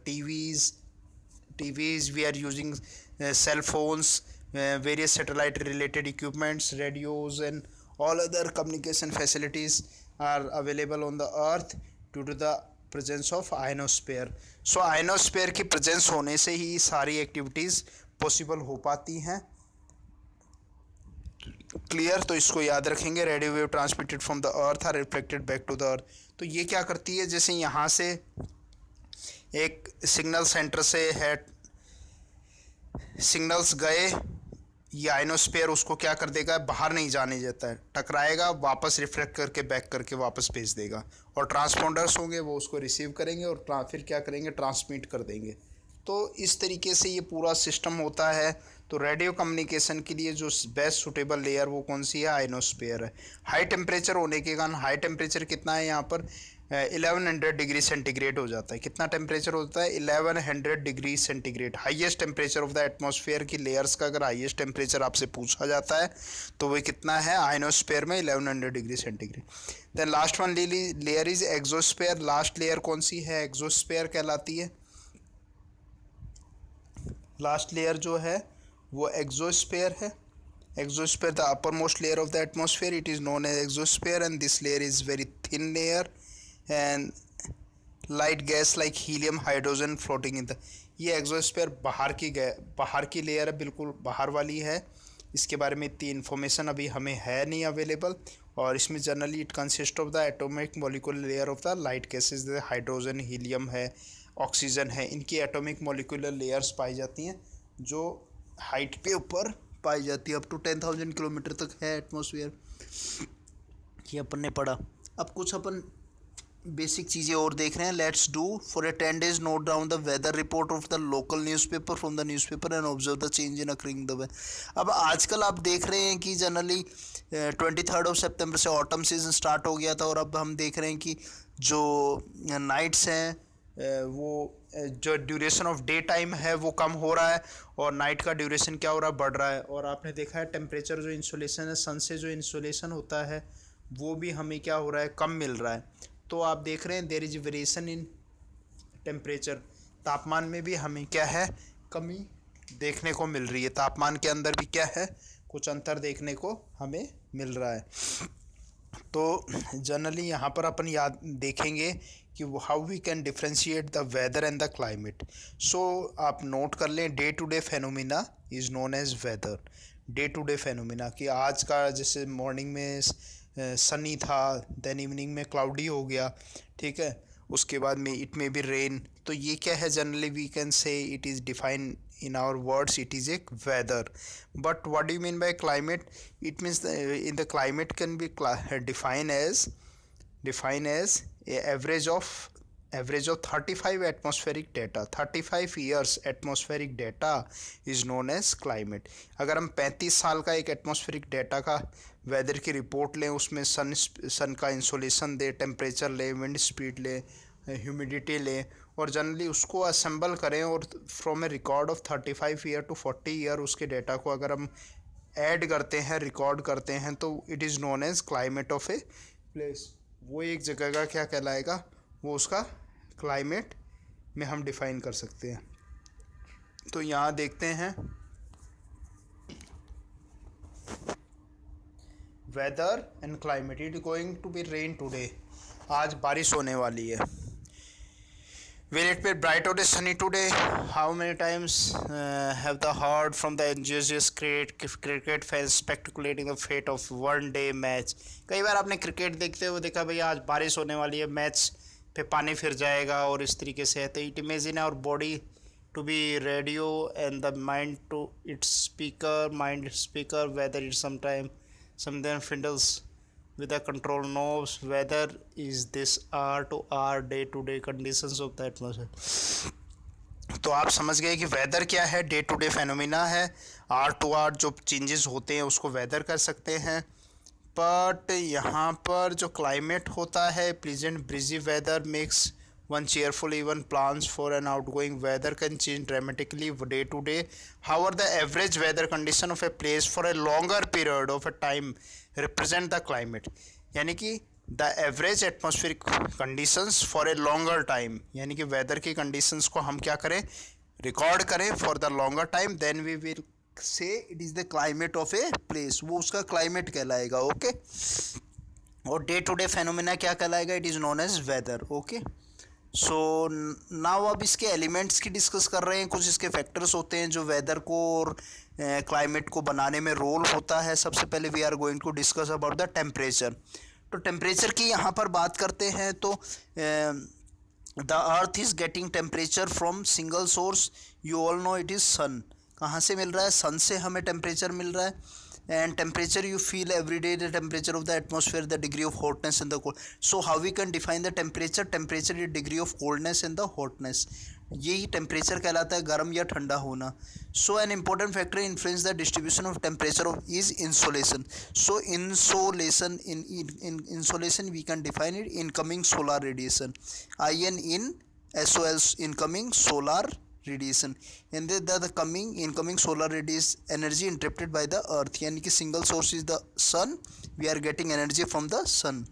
TVs we are using cell phones, various satellite related equipments, radios and all other communication facilities are available on the earth due to the presence of ionosphere. So ionosphere की presence होने से ही सारी activities possible हो पाती हैं। Clear? तो इसको याद रखेंगे। Radio wave transmitted from the earth are reflected back to the earth. तो ये क्या करती है, जैसे यहाँ से एक सिग्नल सेंटर से है, सिग्नल्स गए, ये आइनोस्फीयर उसको क्या कर देगा, बाहर नहीं जाने देता है, टकराएगा, वापस रिफ्लेक्ट करके बैक करके वापस भेज देगा। और ट्रांसपोंडर्स होंगे वो उसको रिसीव करेंगे और फिर क्या करेंगे, ट्रांसमिट कर देंगे। तो इस तरीके से ये पूरा सिस्टम होता है। तो रेडियो कम्युनिकेशन के लिए जो बेस्ट सुटेबल लेयर वो कौन सी है, आइनोस्फीयर है। हाई टेम्परेचर होने के कारण, हाई टेम्परेचर कितना है यहाँ पर, 1100 डिग्री सेंटीग्रेड हो जाता है। कितना टेम्परेचर होता है, 1100 degree centigrade. Highest temperature of the atmosphere की लेयर्स का अगर हाईएस्ट टेम्परेचर आपसे पूछा जाता है तो वो कितना है, आइनोस्फेयर में 1100 degree centigrade. Then last one layer is exosphere. Last layer कौन सी है, एक्सोस्फेयर कहलाती है। लास्ट लेयर जो है वो एक्सोस्फेयर है। Exosphere the upper most layer of the atmosphere, it is known as exosphere and this layer is very thin layer and light gas like helium hydrogen floating in the. ये exosphere बाहर की layer है, बिल्कुल बाहर वाली है। इसके बारे में इतनी इन्फॉर्मेशन अभी हमें है नहीं अवेलेबल। और इसमें generally it consist of the atomic molecular layer of the light gases, जैसे हाइड्रोजन, हीलियम है, ऑक्सीजन है। इनकी एटॉमिक मॉलिक्यूलर लेयर्स पाई जाती हैं जो हाइट पे ऊपर पाई जाती है। अप टू 10,000 किलोमीटर तक है एटमॉस्फेयर, ये अपन ने पढ़ा। अब कुछ अपन बेसिक चीज़ें और देख रहे हैं। Let's do for a 10 days note down the weather report of the local newspaper from the newspaper and observe the change in occurring the weather. अब आजकल आप देख रहे हैं कि जनरली 23 सितंबर से ऑटम सीजन स्टार्ट हो गया था और अब हम देख रहे हैं कि जो नाइट्स हैं वो जो ड्यूरेशन ऑफ डे टाइम है वो कम हो रहा है और नाइट का ड्यूरेशन क्या हो रहा है, बढ़ रहा है। और आपने देखा है टेम्परेचर, जो इंसोलेशन है सन से, जो इंसोलेशन होता है वो भी हमें क्या हो रहा है, कम मिल रहा है। तो आप देख रहे हैं there is variation in temperature, तापमान में भी हमें क्या है, कमी देखने को मिल रही है। तापमान के अंदर भी क्या है, कुछ अंतर देखने को हमें मिल रहा है। तो जनरली यहाँ पर अपन याद देखेंगे कि how we can differentiate the weather and the climate. So आप नोट कर लें, day to day phenomena is known as weather. Day to day phenomena कि आज का जैसे मॉर्निंग में सनी था, देन इवनिंग में क्लाउडी हो गया, ठीक है, उसके बाद में इट में बी रेन। तो ये क्या है, generally we can say it is define in our words, it is a weather. But what do you mean by climate? It means in the climate can be defined as a average of 35 atmospheric data, 35 years atmospheric data is known as climate. अगर हम 35 साल का एक atmospheric data का weather की report लें, उसमें sun का इंसोलेशन दे, टेम्परेचर लें, विंड स्पीड लें, ह्यूमिडिटी लें और जनरली उसको असेंबल करें और from a record of 35 year to 40 year उसके डेटा को अगर हम ऐड करते हैं, रिकॉर्ड करते हैं, तो it is known as climate of a place. वो एक जगह का क्या कहलाएगा, वो उसका क्लाइमेट में हम डिफाइन कर सकते हैं। तो यहाँ देखते हैं weather and climate. It going to be rain today, आज बारिश होने वाली है। Will it be bright or sunny today? How many times have the heard from the enthusiast cricket fans speculating the fate of one day match? कई बार आपने cricket देखते हुए देखा भाई आज बारिश होने वाली है, मैच पे पानी फिर जाएगा और इस तरीके से है। तो it imagine our body to be radio and the mind to its speaker whether it's sometimes fiddles with the control knobs whether is this hour to hour day to day conditions of the atmosphere। तो आप समझ गए कि weather क्या है, day to day phenomena है। Are to are जो changes होते हैं उसको वेदर कर सकते हैं। बट यहाँ पर जो क्लाइमेट होता है, pleasant breezy weather makes one cheerful, even plans for an outgoing weather can change dramatically day to day. However, the average weather condition of a place for a longer period of a time represent the climate. यानी कि the average atmospheric conditions for a longer time, यानी कि weather की conditions को हम क्या करें, record करें for the longer time, then we will say it is the climate of a place. वो उसका climate कहलाएगा, okay? और day to day phenomena क्या कहलाएगा, it is known as weather, okay? So now अब इसके एलिमेंट्स की डिस्कस कर रहे हैं। कुछ इसके फैक्टर्स होते हैं जो वेदर को और क्लाइमेट को बनाने में रोल होता है। सबसे पहले we are going to discuss about the temperature. तो टेम्परेचर की यहाँ पर बात करते हैं तो the earth is getting temperature from single source, you all know it is sun. कहाँ से मिल रहा है? सन से हमें टेम्परेचर मिल रहा है। And temperature you feel every day, the temperature of the atmosphere, the degree of hotness and the cold. So how we can define the temperature? Temperature is degree of coldness and the hotness. यही temperature कहलाता है, गर्म या ठंडा होना। So an important factor influence the distribution of temperature of is insolation. So insolation we can define it incoming solar radiation, in SOL, incoming solar radiation, and the coming incoming solar radiation energy interrupted by the earth, यानी कि single source is the sun, we are getting energy from the sun.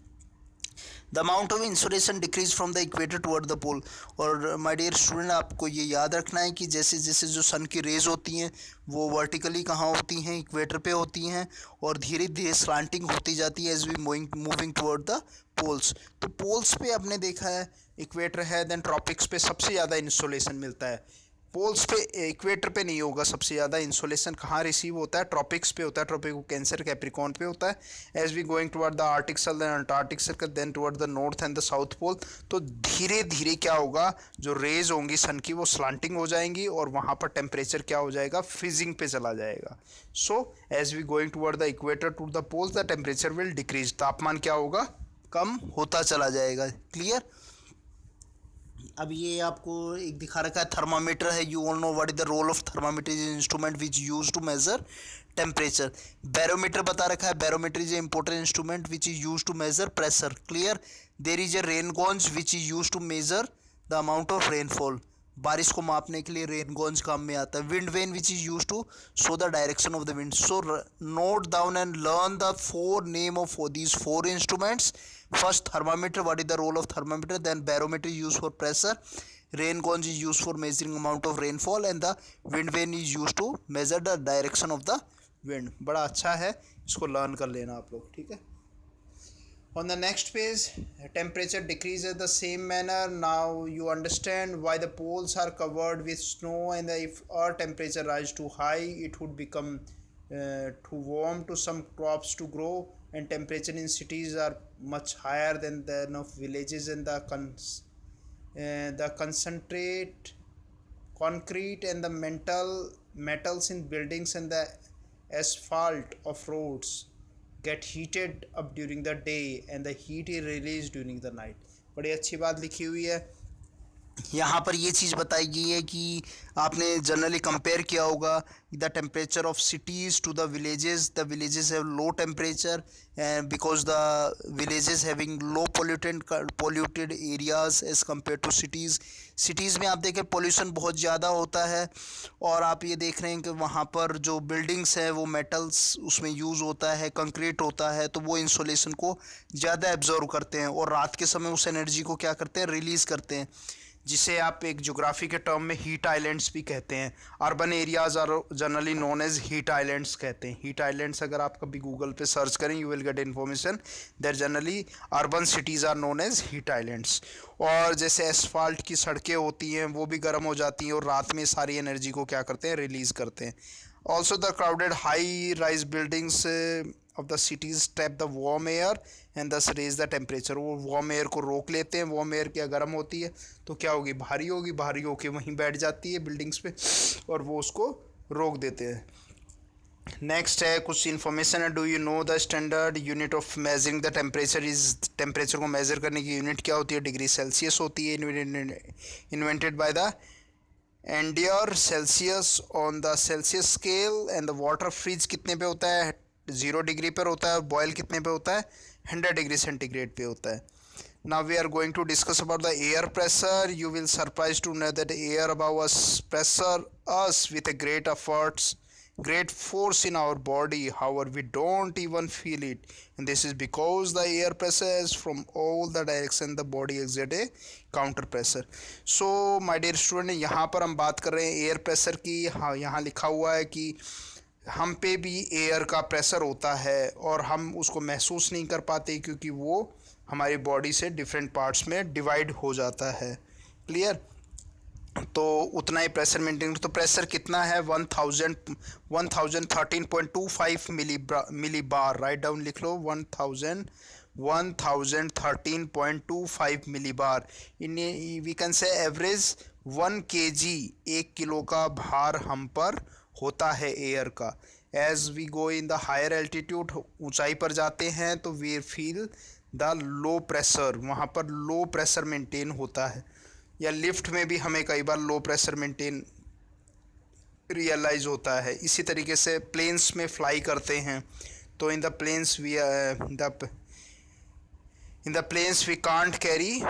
The amount of insolation decrease from the equator toward the pole. और my dear student, आपको ये याद रखना है कि जैसे जैसे जो सन की रेज होती हैं वो वर्टिकली कहाँ होती हैं? इक्वेटर पे होती हैं, और धीरे धीरे स्लांटिंग होती जाती है as we moving toward the poles. तो पोल्स पे आपने देखा है इक्वेटर है, देन ट्रॉपिक्स पे सबसे ज़्यादा इंसोलेशन मिलता है। पोल्स पे, इक्वेटर पे नहीं होगा। सबसे ज़्यादा इंसोलेशन कहाँ रिसीव होता है? ट्रॉपिक्स पे होता है। ट्रॉपिक कैंसर, कैप्रिकॉन पे होता है। As we going toward the Arctic circle, then Antarctic circle, then toward the north and the south pole. तो धीरे धीरे क्या होगा, जो रेज होंगी सन की वो स्लांटिंग हो जाएंगी और वहाँ पर टेम्परेचर क्या हो जाएगा? फ्रीजिंग पे चला जाएगा। So as we going toward the equator to the poles, the temperature will decrease. तापमान क्या होगा? कम होता चला जाएगा। क्लियर? अब ये आपको एक दिखा रखा है, थर्मामीटर है। You all know what is the role of thermometer? Is instrument which use to measure temperature. Barometer बता रखा है, barometer is important instrument which is use to major pressure. Clear? There is a rain gauge which is use to measure the amount of rainfall. बारिश को मापने के लिए rain गॉन्ज काम में आता है। Wind vane which is use to show the direction of the wind. So note down and learn the four name of these four instruments. First, thermometer. What is the role of thermometer? Then barometer is used for pressure. Rain gauge is used for measuring amount of rainfall, and the wind vane is used to measure the direction of the wind. बड़ा अच्छा है, इसको learn कर लेना आप लोग, ठीक है? On the next page, temperature decreases the same manner. Now you understand why the poles are covered with snow, and if our temperature rise too high, it would become too warm to some crops to grow, and temperature in cities are much higher than of villages, and the concentrate concrete and the metals in buildings and the asphalt of roads get heated up during the day, and the heat is released during the night. बड़ी अच्छी बात लिखी हुई है। यहाँ पर ये चीज़ बताई गई है कि आपने जनरली कंपेयर किया होगा the temperature of cities to the villages have low temperature because the villages having low polluted areas as compare to cities में आप देखें पोल्यूशन बहुत ज़्यादा होता है, और आप ये देख रहे हैं कि वहाँ पर जो बिल्डिंग्स है वो मेटल्स उसमें यूज़ होता है, कंक्रीट होता है, तो वो इंसोलेशन को ज़्यादा एब्जॉर्व करते हैं और रात के समय उस एनर्जी को क्या करते हैं? रिलीज़ करते हैं, जिसे आप एक ज्योग्राफी के टर्म में हीट आइलैंड्स भी कहते हैं। Urban areas are generally known as heat islands कहते हैं। हीट आइलैंड्स अगर आप कभी गूगल पे सर्च करें you will get information that generally urban cities are known as heat islands. और जैसे एसफाल्ट की सड़कें होती हैं वो भी गर्म हो जाती हैं और रात में सारी एनर्जी को क्या करते हैं? रिलीज़ करते हैं। Also the crowded high rise buildings of the cities trap the warm air and thus raise the temperature. वो warm air को रोक लेते हैं। warm air क्या गर्म होती है तो क्या होगी? भारी होगी, भारी होके वहीं बैठ जाती है बिल्डिंग्स पे और वो उसको रोक देते हैं। नेक्स्ट है कुछ इन्फॉर्मेशन है। Do you know the standard unit of measuring the temperature is? Temperature को मेजर करने की यूनिट क्या होती है? डिग्री सेल्सियस होती है। Invented by the Anders Celsius on the Celsius scale. And the water freeze कितने पे होता है? 0 डिग्री पर होता है। बॉयल कितने पे होता है? 100 डिग्री सेंटीग्रेड पे होता है। Now we are going to discuss about the air pressure. You will surprise to know that air about us pressure us with a great force in our body, however we don't even feel it, and this is because the air pressure is from all the direction the body exert a counter pressure. So my dear student, यहाँ पर हम बात कर रहे हैं air pressure की। हाँ, यहाँ लिखा हुआ है कि हम पे भी एयर का प्रेशर होता है और हम उसको महसूस नहीं कर पाते क्योंकि वो हमारी बॉडी से डिफरेंट पार्ट्स में डिवाइड हो जाता है। क्लियर। तो उतना ही प्रेशर मेंटेन, तो प्रेशर कितना है 1013.25 मिली बार, राइट डाउन लिख लो 1013.25 millibar. In we can say average 1 kg, 1 kilo का भार हम पर होता है एयर का। As we go in the higher altitude, ऊंचाई पर जाते हैं तो we feel the low pressure, वहाँ पर लो प्रेशर मेंटेन होता है, या लिफ्ट में भी हमें कई बार लो प्रेशर मेंटेन रियलाइज होता है। इसी तरीके से प्लेन्स में फ्लाई करते हैं तो in the plains we can't carry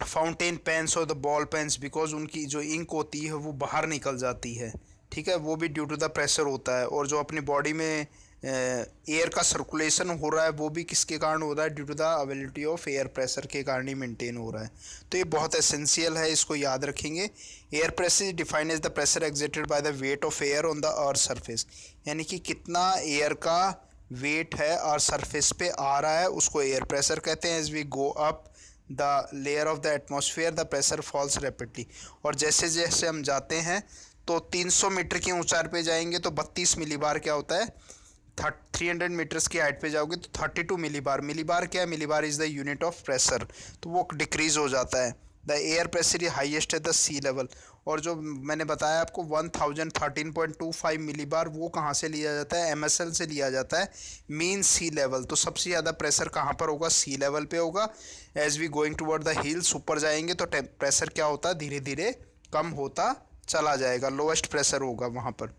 fountain pens और द बॉल पेन्स, बिकॉज उनकी जो इंक होती है वो बाहर निकल जाती है, ठीक है, वो भी ड्यू टू द प्रेशर होता है। और जो अपनी बॉडी में एयर का सर्कुलेशन हो रहा है वो भी किसके कारण हो रहा है, due to the availability of air pressure के कारण ही मेंटेन हो रहा है। तो ये बहुत एसेंशियल है, इसको याद रखेंगे। Air pressure is defined as the pressure exerted by the weight of air on the earth surface, यानी कि कितना एयर का वेट है अर्थ सरफेस पे आ रहा है उसको एयर प्रेशर कहते हैं। As we go up the layer of the atmosphere the pressure falls rapidly, और जैसे जैसे हम जाते हैं तो 300 मीटर की ऊंचाई पे जाएंगे तो 32 मिलीबार क्या होता है, 300 मीटर्स की हाइट पे जाओगे तो 32 मिलीबार। मिलीबार क्या है, millibar is the unit of pressure, तो वो डिक्रीज हो जाता है। The air pressure is highest at the sea level, और जो मैंने बताया आपको 1013.25 मिलीबार वो कहाँ से लिया जाता है, MSL से लिया जाता है, मीन सी लेवल। तो सबसे ज़्यादा प्रेशर कहाँ पर होगा, सी लेवल पे होगा। As we going toward the hills, ऊपर जाएंगे तो प्रेशर क्या होता है, धीरे धीरे कम होता चला जाएगा, लोएस्ट प्रेशर होगा वहाँ पर।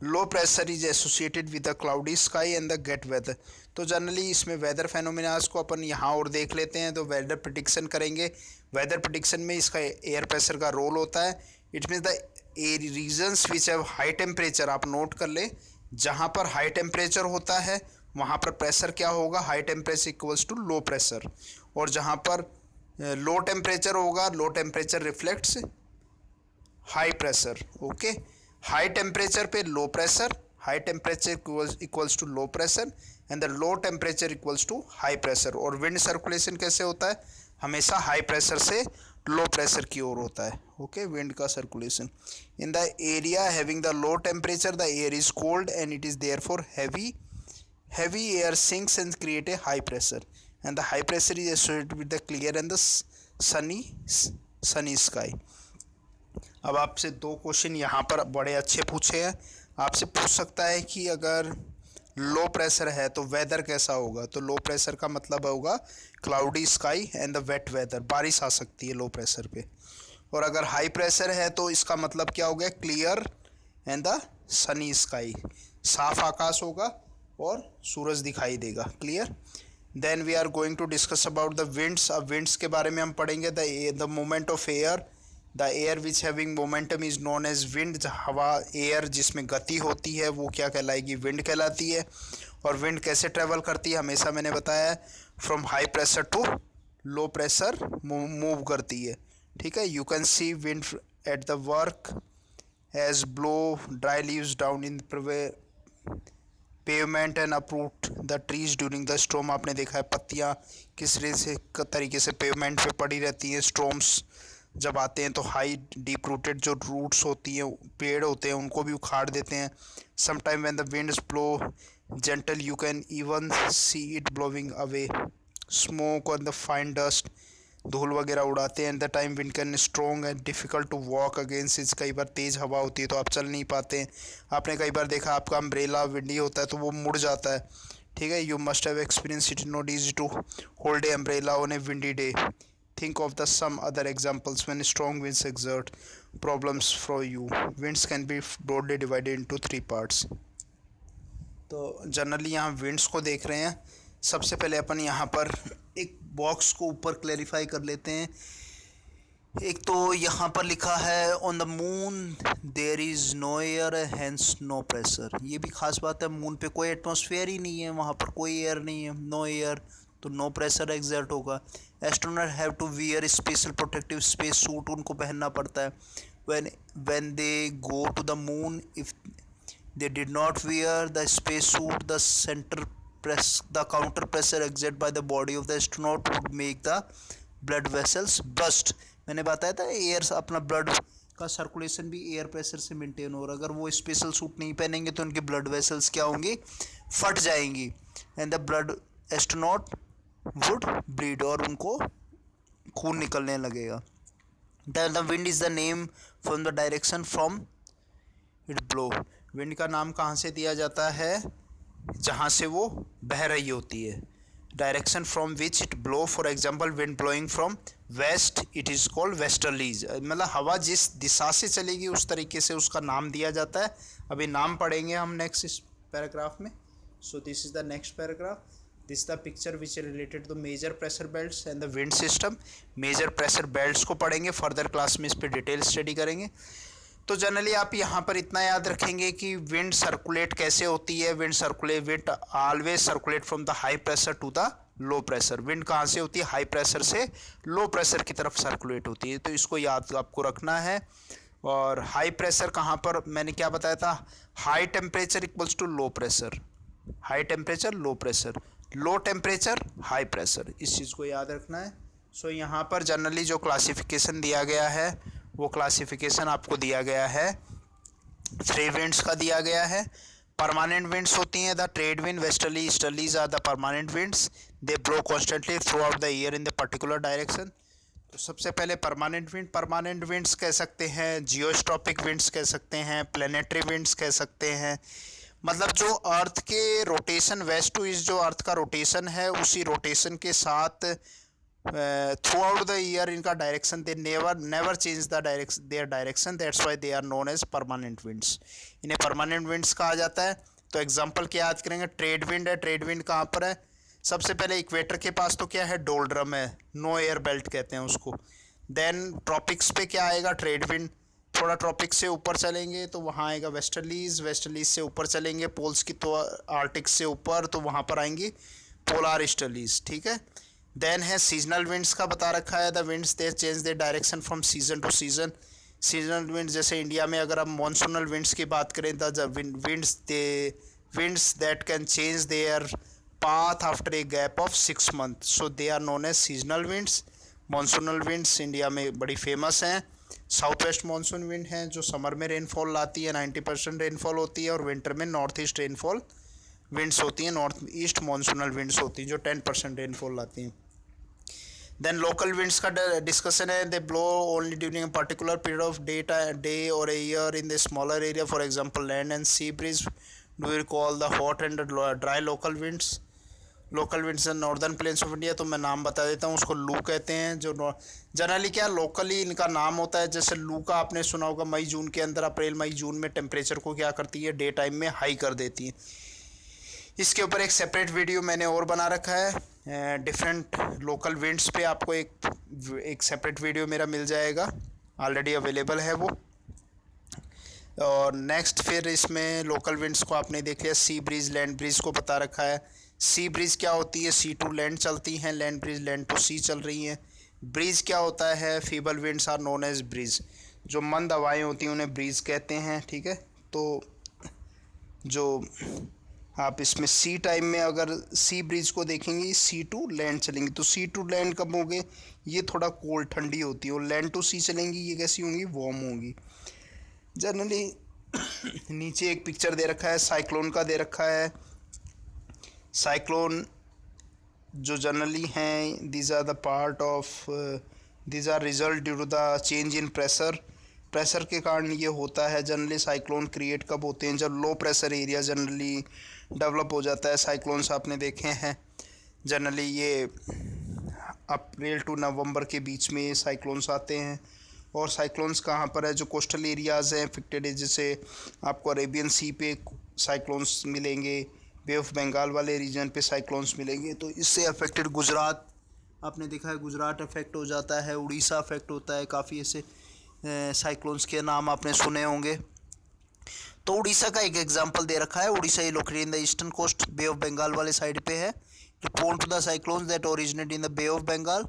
Low pressure is associated with the cloudy sky and the wet weather. तो जनरली इसमें वेदर फेनोमेनास को अपन यहाँ और देख लेते हैं, तो वेदर प्रेडिक्शन करेंगे। वेदर प्रेडिक्शन में इसका एयर प्रेशर का रोल होता है। It means the regions which have high temperature, आप नोट कर लें, जहाँ पर हाई टेम्परेचर होता है वहाँ पर प्रेशर क्या होगा, high temperature equals to low pressure, और जहाँ पर लो टेम्परेचर होगा, low temperature reflects high pressure. Okay, high temperature पे low pressure, high temperature equals to low pressure and the low temperature equals to high pressure. और wind circulation कैसे होता है, हमेशा हाई प्रेशर से लो प्रेशर की ओर होता है। ओके, विंड का circulation in the area having the low temperature the air is cold and it is therefore heavy air sinks and create a high pressure, and the high pressure is associated with the clear and the sunny sky। अब आपसे दो question यहाँ पर बड़े अच्छे पूछे हैं। आपसे पूछ सकता है कि अगर लो प्रेशर है तो वेदर कैसा होगा, तो लो प्रेशर का मतलब होगा cloudy sky and the wet weather, बारिश आ सकती है लो प्रेशर पे। और अगर हाई प्रेशर है तो इसका मतलब क्या हो गया, clear and the sunny sky, साफ आकाश होगा और सूरज दिखाई देगा। Clear. Then we are going to discuss about the winds. अब विंड्स के बारे में हम पढ़ेंगे। The moment of air, the air which having momentum is known as wind. हवा, एयर जिसमें गति होती है वो क्या कहलाएगी, विंड कहलाती है। और विंड कैसे ट्रेवल करती है, हमेशा मैंने बताया है, from high pressure to low pressure move करती है। ठीक है, you can see wind at the work as blow dry leaves down in pavement and uproot the trees during the storm. आपने देखा है पत्तियाँ किस तरीके से पेवमेंट पे पड़ी रहती हैं, स्टॉर्म्स जब आते हैं तो हाई डीप रूटेड जो रूट्स होती हैं, पेड़ होते हैं, उनको भी उखाड़ देते हैं। Sometime when the winds blow gentle you can even see it blowing away smoke और द फाइन डस्ट, धूल वगैरह उड़ाते हैं। The time wind can strong and difficult to walk against its. कई बार तेज़ हवा होती है तो आप चल नहीं पाते हैं। आपने कई बार देखा आपका अम्ब्रेला विंडी होता है तो वो मुड़ जाता है। ठीक है, you must have experience it not easy to hold a umbrella on a windy day. Think of the some other examples when strong winds exert problems for you. Winds can be broadly divided into 3 parts. तो generally यहाँ winds को देख रहे हैं। सबसे पहले अपन यहाँ पर एक बॉक्स को ऊपर क्लैरिफाई कर लेते हैं। एक तो यहाँ पर लिखा है on the moon there is no air hence no pressure. ये भी खास बात है, मून पे कोई एटमॉस्फेयर ही नहीं है, वहाँ पर कोई एयर नहीं है, नो एयर, तो नो प्रेशर एक्सर्ट होगा। Astronaut have to wear special protective space suit, उनको पहनना पड़ता है when they go to the moon. If they did not wear the space suit the counter pressure exert by the body of the astronaut would make the blood vessels burst. मैंने बताया था air अपना blood का circulation भी air pressure से maintain हो रहा है। अगर वो स्पेशल सूट नहीं पहनेंगे तो उनके ब्लड वेसल्स क्या होंगी, फट जाएंगी, and the blood astronaut would bleed, और उनको खून निकलने लगेगा। The wind is the name from the direction from it blow. Wind का नाम कहाँ से दिया जाता है, जहाँ से वो बह रही होती है। Direction from which it blow, for example wind blowing from west it is called westerlies. मतलब हवा जिस दिशा से चलेगी उस तरीके से उसका नाम दिया जाता है। अभी नाम पढ़ेंगे हम नेक्स्ट इस पैराग्राफ में। So this is the next paragraph. This is the picture which is related to major pressure belts and the wind system. Major pressure belts को पढ़ेंगे, फर्दर क्लास में इस पर डिटेल स्टडी करेंगे। तो जनरली आप यहाँ पर इतना याद रखेंगे कि विंड सर्कुलेट कैसे होती है। Wind always circulate from the high pressure to the low pressure. Wind कहाँ से होती है, हाई प्रेशर से लो प्रेशर की तरफ सर्कुलेट होती है, तो इसको याद आपको रखना है। और हाई प्रेशर कहाँ पर, मैंने क्या बताया था, high temperature equals to low pressure, high temperature low pressure, low temperature high pressure, इस चीज़ को याद रखना है। सो यहाँ पर जनरली जो क्लासिफिकेशन दिया गया है वो क्लासिफिकेशन आपको दिया गया है 3 विंड्स का दिया गया है। परमानेंट विंड्स होती हैं the trade wind, westerly, easterlies are the permanent winds, they blow constantly throughout the year in the particular direction. तो सबसे पहले परमानेंट विंड्स कह सकते हैं, जियोस्ट्रॉपिक विंड्स कह सकते हैं, प्लेनेटरी विंड्स कह सकते हैं। मतलब जो अर्थ के रोटेशन वेस्ट टू ईस्ट, जो अर्थ का रोटेशन है उसी रोटेशन के साथ थ्रू आउट द ईयर इनका direction, they never change the their direction, that's why they are known as permanent winds. इन्हें परमानेंट विंड्स कहा जाता है। तो एग्जांपल क्या याद करेंगे, ट्रेड विंड है। ट्रेड विंड कहाँ पर है, सबसे पहले इक्वेटर के पास तो क्या है, डोल्ड्रम है, नो एयर बेल्ट कहते हैं उसको। देन ट्रॉपिक्स पे क्या आएगा, ट्रेड विंड। थोड़ा ट्रॉपिक्स से ऊपर चलेंगे तो वहाँ आएगा वेस्टर्लीज, वेस्टर्लीज से ऊपर चलेंगे पोल्स की तो आर्टिक से ऊपर तो वहाँ पर आएंगी पोलार ईस्टर्लीज, ठीक है। देन है सीजनल विंड्स का बता रखा है, the winds they change their direction from season to season. Seasonal winds जैसे इंडिया में अगर हम मॉनसूनल विंड्स की बात करें, the winds that can change their path after a gap of 6 month, so they are known as seasonal winds. Monsoonal winds India में बड़ी famous हैं। साउथ वेस्ट मानसून विंड हैं जो समर में रेनफॉल लाती है, 90% रेनफॉल होती है, और विंटर में नॉर्थ ईस्ट रेनफॉल विंड्स होती हैं, नॉर्थ ईस्ट मानसूनल विंड्स होती हैं जो 10% रेनफॉल लाती हैं। देन लोकल विंड्स का डिस्कशन है, they blow only during a particular period of day और a year in the smaller area, for example land and sea breeze do we call the hot and dry local winds. Local winds in northern plains of India, तो मैं नाम बता देता हूँ, उसको लू कहते हैं। जो जनरली क्या लोकली इनका नाम होता है, जैसे लू का आपने सुना होगा मई जून के अंदर, अप्रैल मई जून में टेम्परेचर को क्या करती है, डे टाइम में हाई कर देती है। इसके ऊपर एक सेपरेट वीडियो मैंने और बना रखा है, डिफरेंट लोकल विंड्स पे आपको एक सेपरेट वीडियो मेरा मिल जाएगा, ऑलरेडी अवेलेबल है वो। और नेक्स्ट फिर इसमें लोकल विंड्स को आपने देख लिया, सी ब्रीज लैंड ब्रीज को बता रखा है। सी ब्रीज क्या होती है, सी टू लैंड चलती हैं, land breeze land to sea चल रही हैं। ब्रीज क्या होता है, feeble winds are known as breeze, जो मंद हवाएँ होती हैं उन्हें ब्रीज कहते हैं, ठीक है। तो जो आप इसमें सी टाइम में अगर सी ब्रीज को देखेंगे, सी टू लैंड चलेंगी, तो सी टू लैंड कब होंगे, ये थोड़ा कोल्ड ठंडी होती है, और लैंड टू सी चलेंगी ये कैसी होंगी, वार्म होंगी। जनरली नीचे एक पिक्चर दे रखा है, साइक्लोन का दे रखा है। साइक्लोन जो जनरली हैं, these are the part of these are result due to the change in pressure के कारण ये होता है। जनरली साइक्लोन क्रिएट कब होते हैं, जब लो प्रेशर एरिया जनरली डेवलप हो जाता है। साइक्लोन्स आपने देखे हैं, जनरली ये अप्रैल टू नवंबर के बीच में ये साइक्लोन्स आते हैं। और साइक्लोन्स कहाँ पर है, जो कोस्टल एरियाज़ हैं अफेक्टेड है, जैसे आपको अरेबियन सी पे साइक्लोन्स मिलेंगे, बे ऑफ बंगाल वाले रीजन पे साइक्लोन्स मिलेंगे, तो इससे अफेक्टेड गुजरात आपने देखा है, गुजरात अफेक्ट हो जाता है, उड़ीसा अफेक्ट होता है। काफ़ी ऐसे साइक्लोन्स के नाम आपने सुने होंगे। तो उड़ीसा का एक एग्जांपल दे रखा है, उड़ीसा ये located in the eastern coast, bay of Bengal वाले साइड पे है। Prone to the cyclones that originate in the bay of Bengal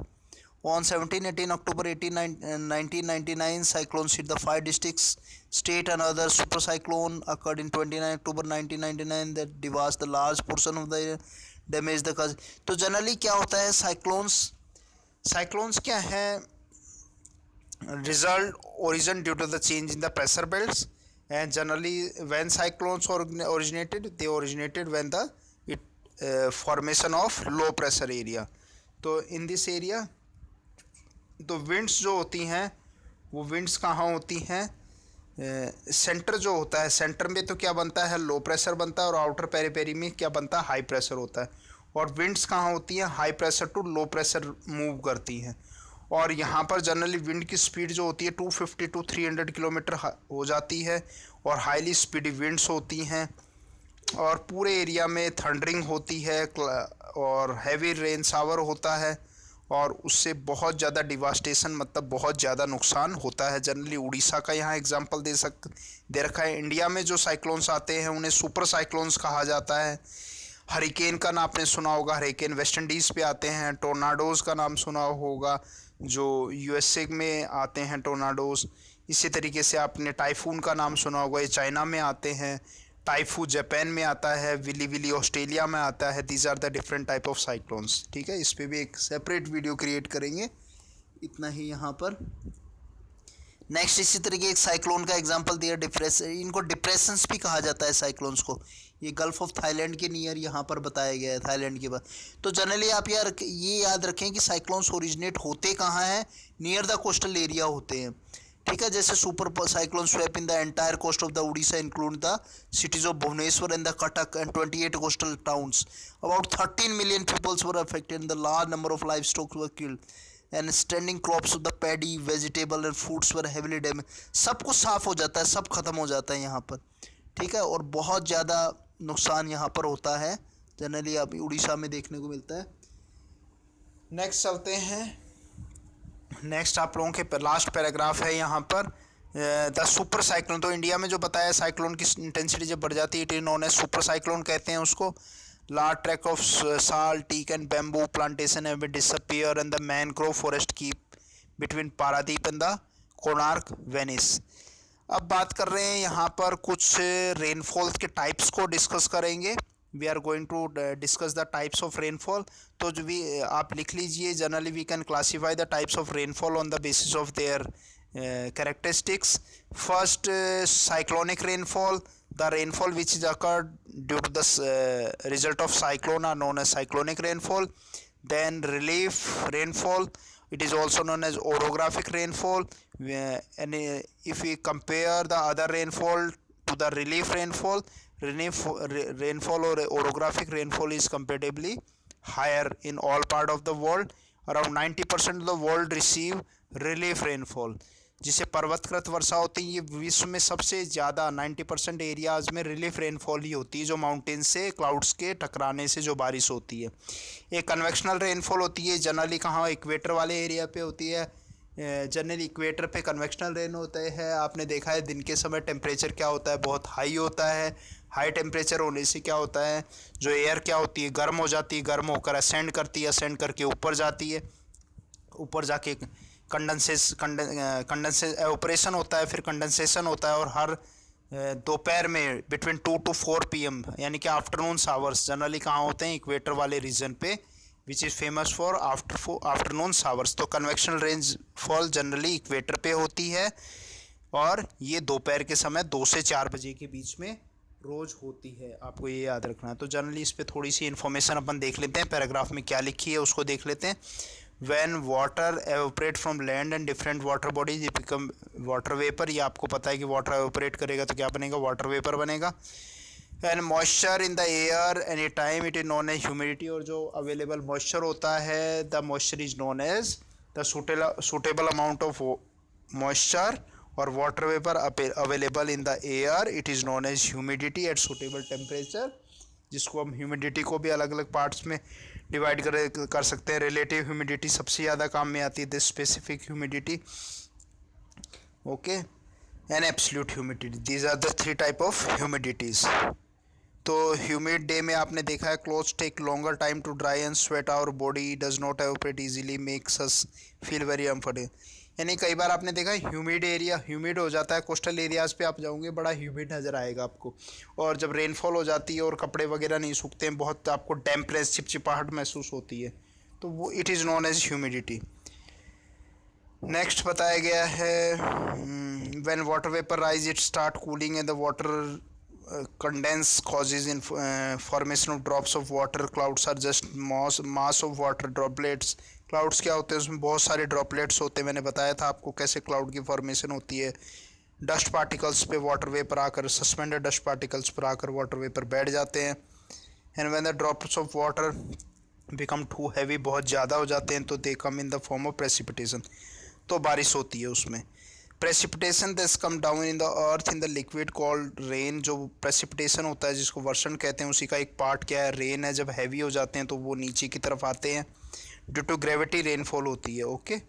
on 17-18 October 1999 cyclones hit the 5 districts state. Another super cyclone occurred in 29 October 1999 that devastated the large portion of the damage the country. तो generally क्या होता है, cyclones cyclones क्या है? Result origin due to the change in the pressure belts, and generally when cyclones originated when the formation of low pressure area. तो in this area तो winds जो होती हैं वो winds कहाँ होती हैं? सेंटर जो होता है, सेंटर में तो क्या बनता है? लो प्रेशर बनता है, और आउटर पेरीपेरी में क्या बनता है? हाई प्रेशर होता है। और विंड्स कहाँ होती हैं? High pressure to low pressure move करती हैं। और यहाँ पर जनरली विंड की स्पीड जो होती है 250 टू 300 किलोमीटर हो जाती है, और हाईली स्पीडी विंड्स होती हैं, और पूरे एरिया में थंडरिंग होती है, और हैवी रेन शावर होता है, और उससे बहुत ज़्यादा डिवास्टेशन, मतलब बहुत ज़्यादा नुकसान होता है। जनरली उड़ीसा का यहाँ एग्जांपल दे रखा है। इंडिया में जो साइक्लोन्स आते हैं उन्हें सुपर साइक्लोन्स कहा जाता है। हरिकेन का नाम आपने सुना होगा, हरिकेन वेस्ट इंडीज़ पे आते हैं। टोर्नाडोज़ का नाम सुना होगा, जो यूएसए में आते हैं टोर्नाडोज़। इसी तरीके से आपने टाइफून का नाम सुना होगा, ये चाइना में आते हैं। टाइफू जापान में आता है, विली विली ऑस्ट्रेलिया में आता है। These are the different type of cyclones. ठीक है, इस पर भी एक सेपरेट वीडियो क्रिएट करेंगे। इतना ही यहाँ पर। नेक्स्ट इसी तरीके एक साइक्लोन का एग्जांपल दिया, डिप्रेशन। इनको डिप्रेशंस भी कहा जाता है साइक्लोन्स को। ये गल्फ ऑफ थाईलैंड के नियर यहाँ पर बताया गया है, थाईलैंड के बाद। तो जनरली आप ये याद रखें कि साइक्लोन्स ओरिजिनेट होते कहाँ हैं? नियर द कोस्टल एरिया होते हैं। ठीक है, जैसे super cyclone swept in the entire coast of the Orissa include the cities of Bhubaneswar and the Cuttack and 28 coastal towns. About 13 million peoples were affected and the large number of livestock were killed and standing crops of the paddy, vegetable and fruits were heavily damage. सब कुछ साफ हो जाता है, सब खत्म हो जाता है यहाँ पर। ठीक है, और बहुत ज़्यादा नुकसान यहाँ पर होता है, जनरली अभी उड़ीसा में देखने को मिलता है। नेक्स्ट चलते हैं। नेक्स्ट आप लोगों के लास्ट पैराग्राफ है यहाँ पर, द सुपर साइक्लोन। तो इंडिया में जो बताया साइक्लोन की इंटेंसिटी जब बढ़ जाती है, it is known as super cyclone कहते हैं उसको। Large track of salt, teak and bamboo plantation have disappear and the mangrove forest keep between Paradip and the Konark vanish. अब बात कर रहे हैं यहाँ पर कुछ रेनफॉल के टाइप्स को डिस्कस करेंगे। We are going to discuss the types of rainfall. तो जो भी आप लिख लीजिए, generally we can classify the types of rainfall on the basis of their characteristics. First, cyclonic rainfall. The rainfall which is occurred due to the result of cyclone are known as cyclonic rainfall. Then relief rainfall, it is also known as orographic rainfall. And if we compare the other rainfall to the relief rainfall or orographic rainfall is comparatively higher in all part of the world. Around 90% of the world receive relief rainfall, जिसे पर्वतकृत वर्षा होती है। ये विश्व में सबसे ज़्यादा 90% areas में रिलीफ रेनफॉल ही होती है, जो माउंटेन से क्लाउड्स के टकराने से जो बारिश होती है। एक कन्वेक्शनल रेनफॉल होती है, जनरली कहाँ? इक्वेटर वाले एरिया पे होती है। जनरली इक्वेटर पे कन्वेक्शनल रेन होता है। आपने देखा है दिन के समय टेम्परेचर क्या होता है? बहुत हाई होता है। हाई टेम्परेचर होने से क्या होता है? जो एयर क्या होती है? गर्म हो जाती है, गर्म होकर असेंड करती है, असेंड करके ऊपर जाती है, ऊपर जाके कंडेंसेशन ऑपरेशन होता है, फिर कंडेंसेशन होता है। और हर दोपहर में बिटवीन 2 to 4 PM, यानी कि आफ्टरनून शावर्स जनरली कहाँ होते हैं? इक्वेटर वाले रीजन पे, which is famous for afternoon showers. तो कन्वेक्शनल रेनफॉल जनरली इक्वेटर पे होती है, और ये दोपहर के समय 2 से 4 बजे के बीच में रोज़ होती है। आपको ये याद रखना है। तो जनरली इस पर थोड़ी सी इन्फॉर्मेशन अपन देख लेते हैं, पैराग्राफ में क्या लिखी है उसको देख लेते हैं। When water evaporate from land and different water bodies it become water vapor। ये आपको पता है कि वाटर evaporate करेगा तो क्या बनेगा? वाटर वेपर बनेगा। And moisture in the air any time it is known as humidity. और जो अवेलेबल मॉइस्चर होता है, the moisture is known as the suitable amount of moisture और water vapour available in the air, it is known as humidity at suitable temperature, जिसको हम humidity को भी अलग अलग पार्ट्स में डिवाइड कर सकते हैं। रिलेटिव ह्यूमिडिटी सबसे ज़्यादा काम में आती है, the specific humidity, okay, and absolute humidity. These are the 3 type of humidities. तो ह्यूमिड डे में आपने देखा है clothes take longer time to dry and sweat our body does not evaporate easily makes us feel very uncomfortable. यानी कई बार आपने देखा humid area humid हो जाता है, कोस्टल एरियाज़ पे आप जाओगे बड़ा ह्यूमिड नज़र आएगा आपको। और जब रेनफॉल हो जाती है और कपड़े वगैरह नहीं सूखते हैं, बहुत आपको डैम्पनेस चिपचिपाहट महसूस होती है, तो वो it is known as humidity. Next बताया गया है when water vapour rise it start cooling and the water condense causes in formation of drops of water. Clouds are just mass of water droplets. Clouds क्या होते हैं, उसमें बहुत सारे droplets होते हैं. मैंने बताया था आपको कैसे क्लाउड की फॉर्मेशन होती है. डस्ट पार्टिकल्स पे वाटर वेपर आकर, सस्पेंडेड डस्ट पार्टिकल्स पर आकर वाटर वेपर बैठ जाते हैं. And when the drops of water become too heavy, बहुत ज़्यादा हो जाते हैं, तो they come in the form of precipitation, तो बारिश होती है उसमें. Precipitation this come down in the earth in the liquid called rain. जो प्रेसिपिटेशन होता है जिसको वर्षण कहते हैं, उसी का एक पार्ट क्या है, रेन है. जब हैवी हो जाते हैं तो वो नीचे की तरफ आते हैं, ड्यू टू ग्रेविटी रेनफॉल होती है. ओके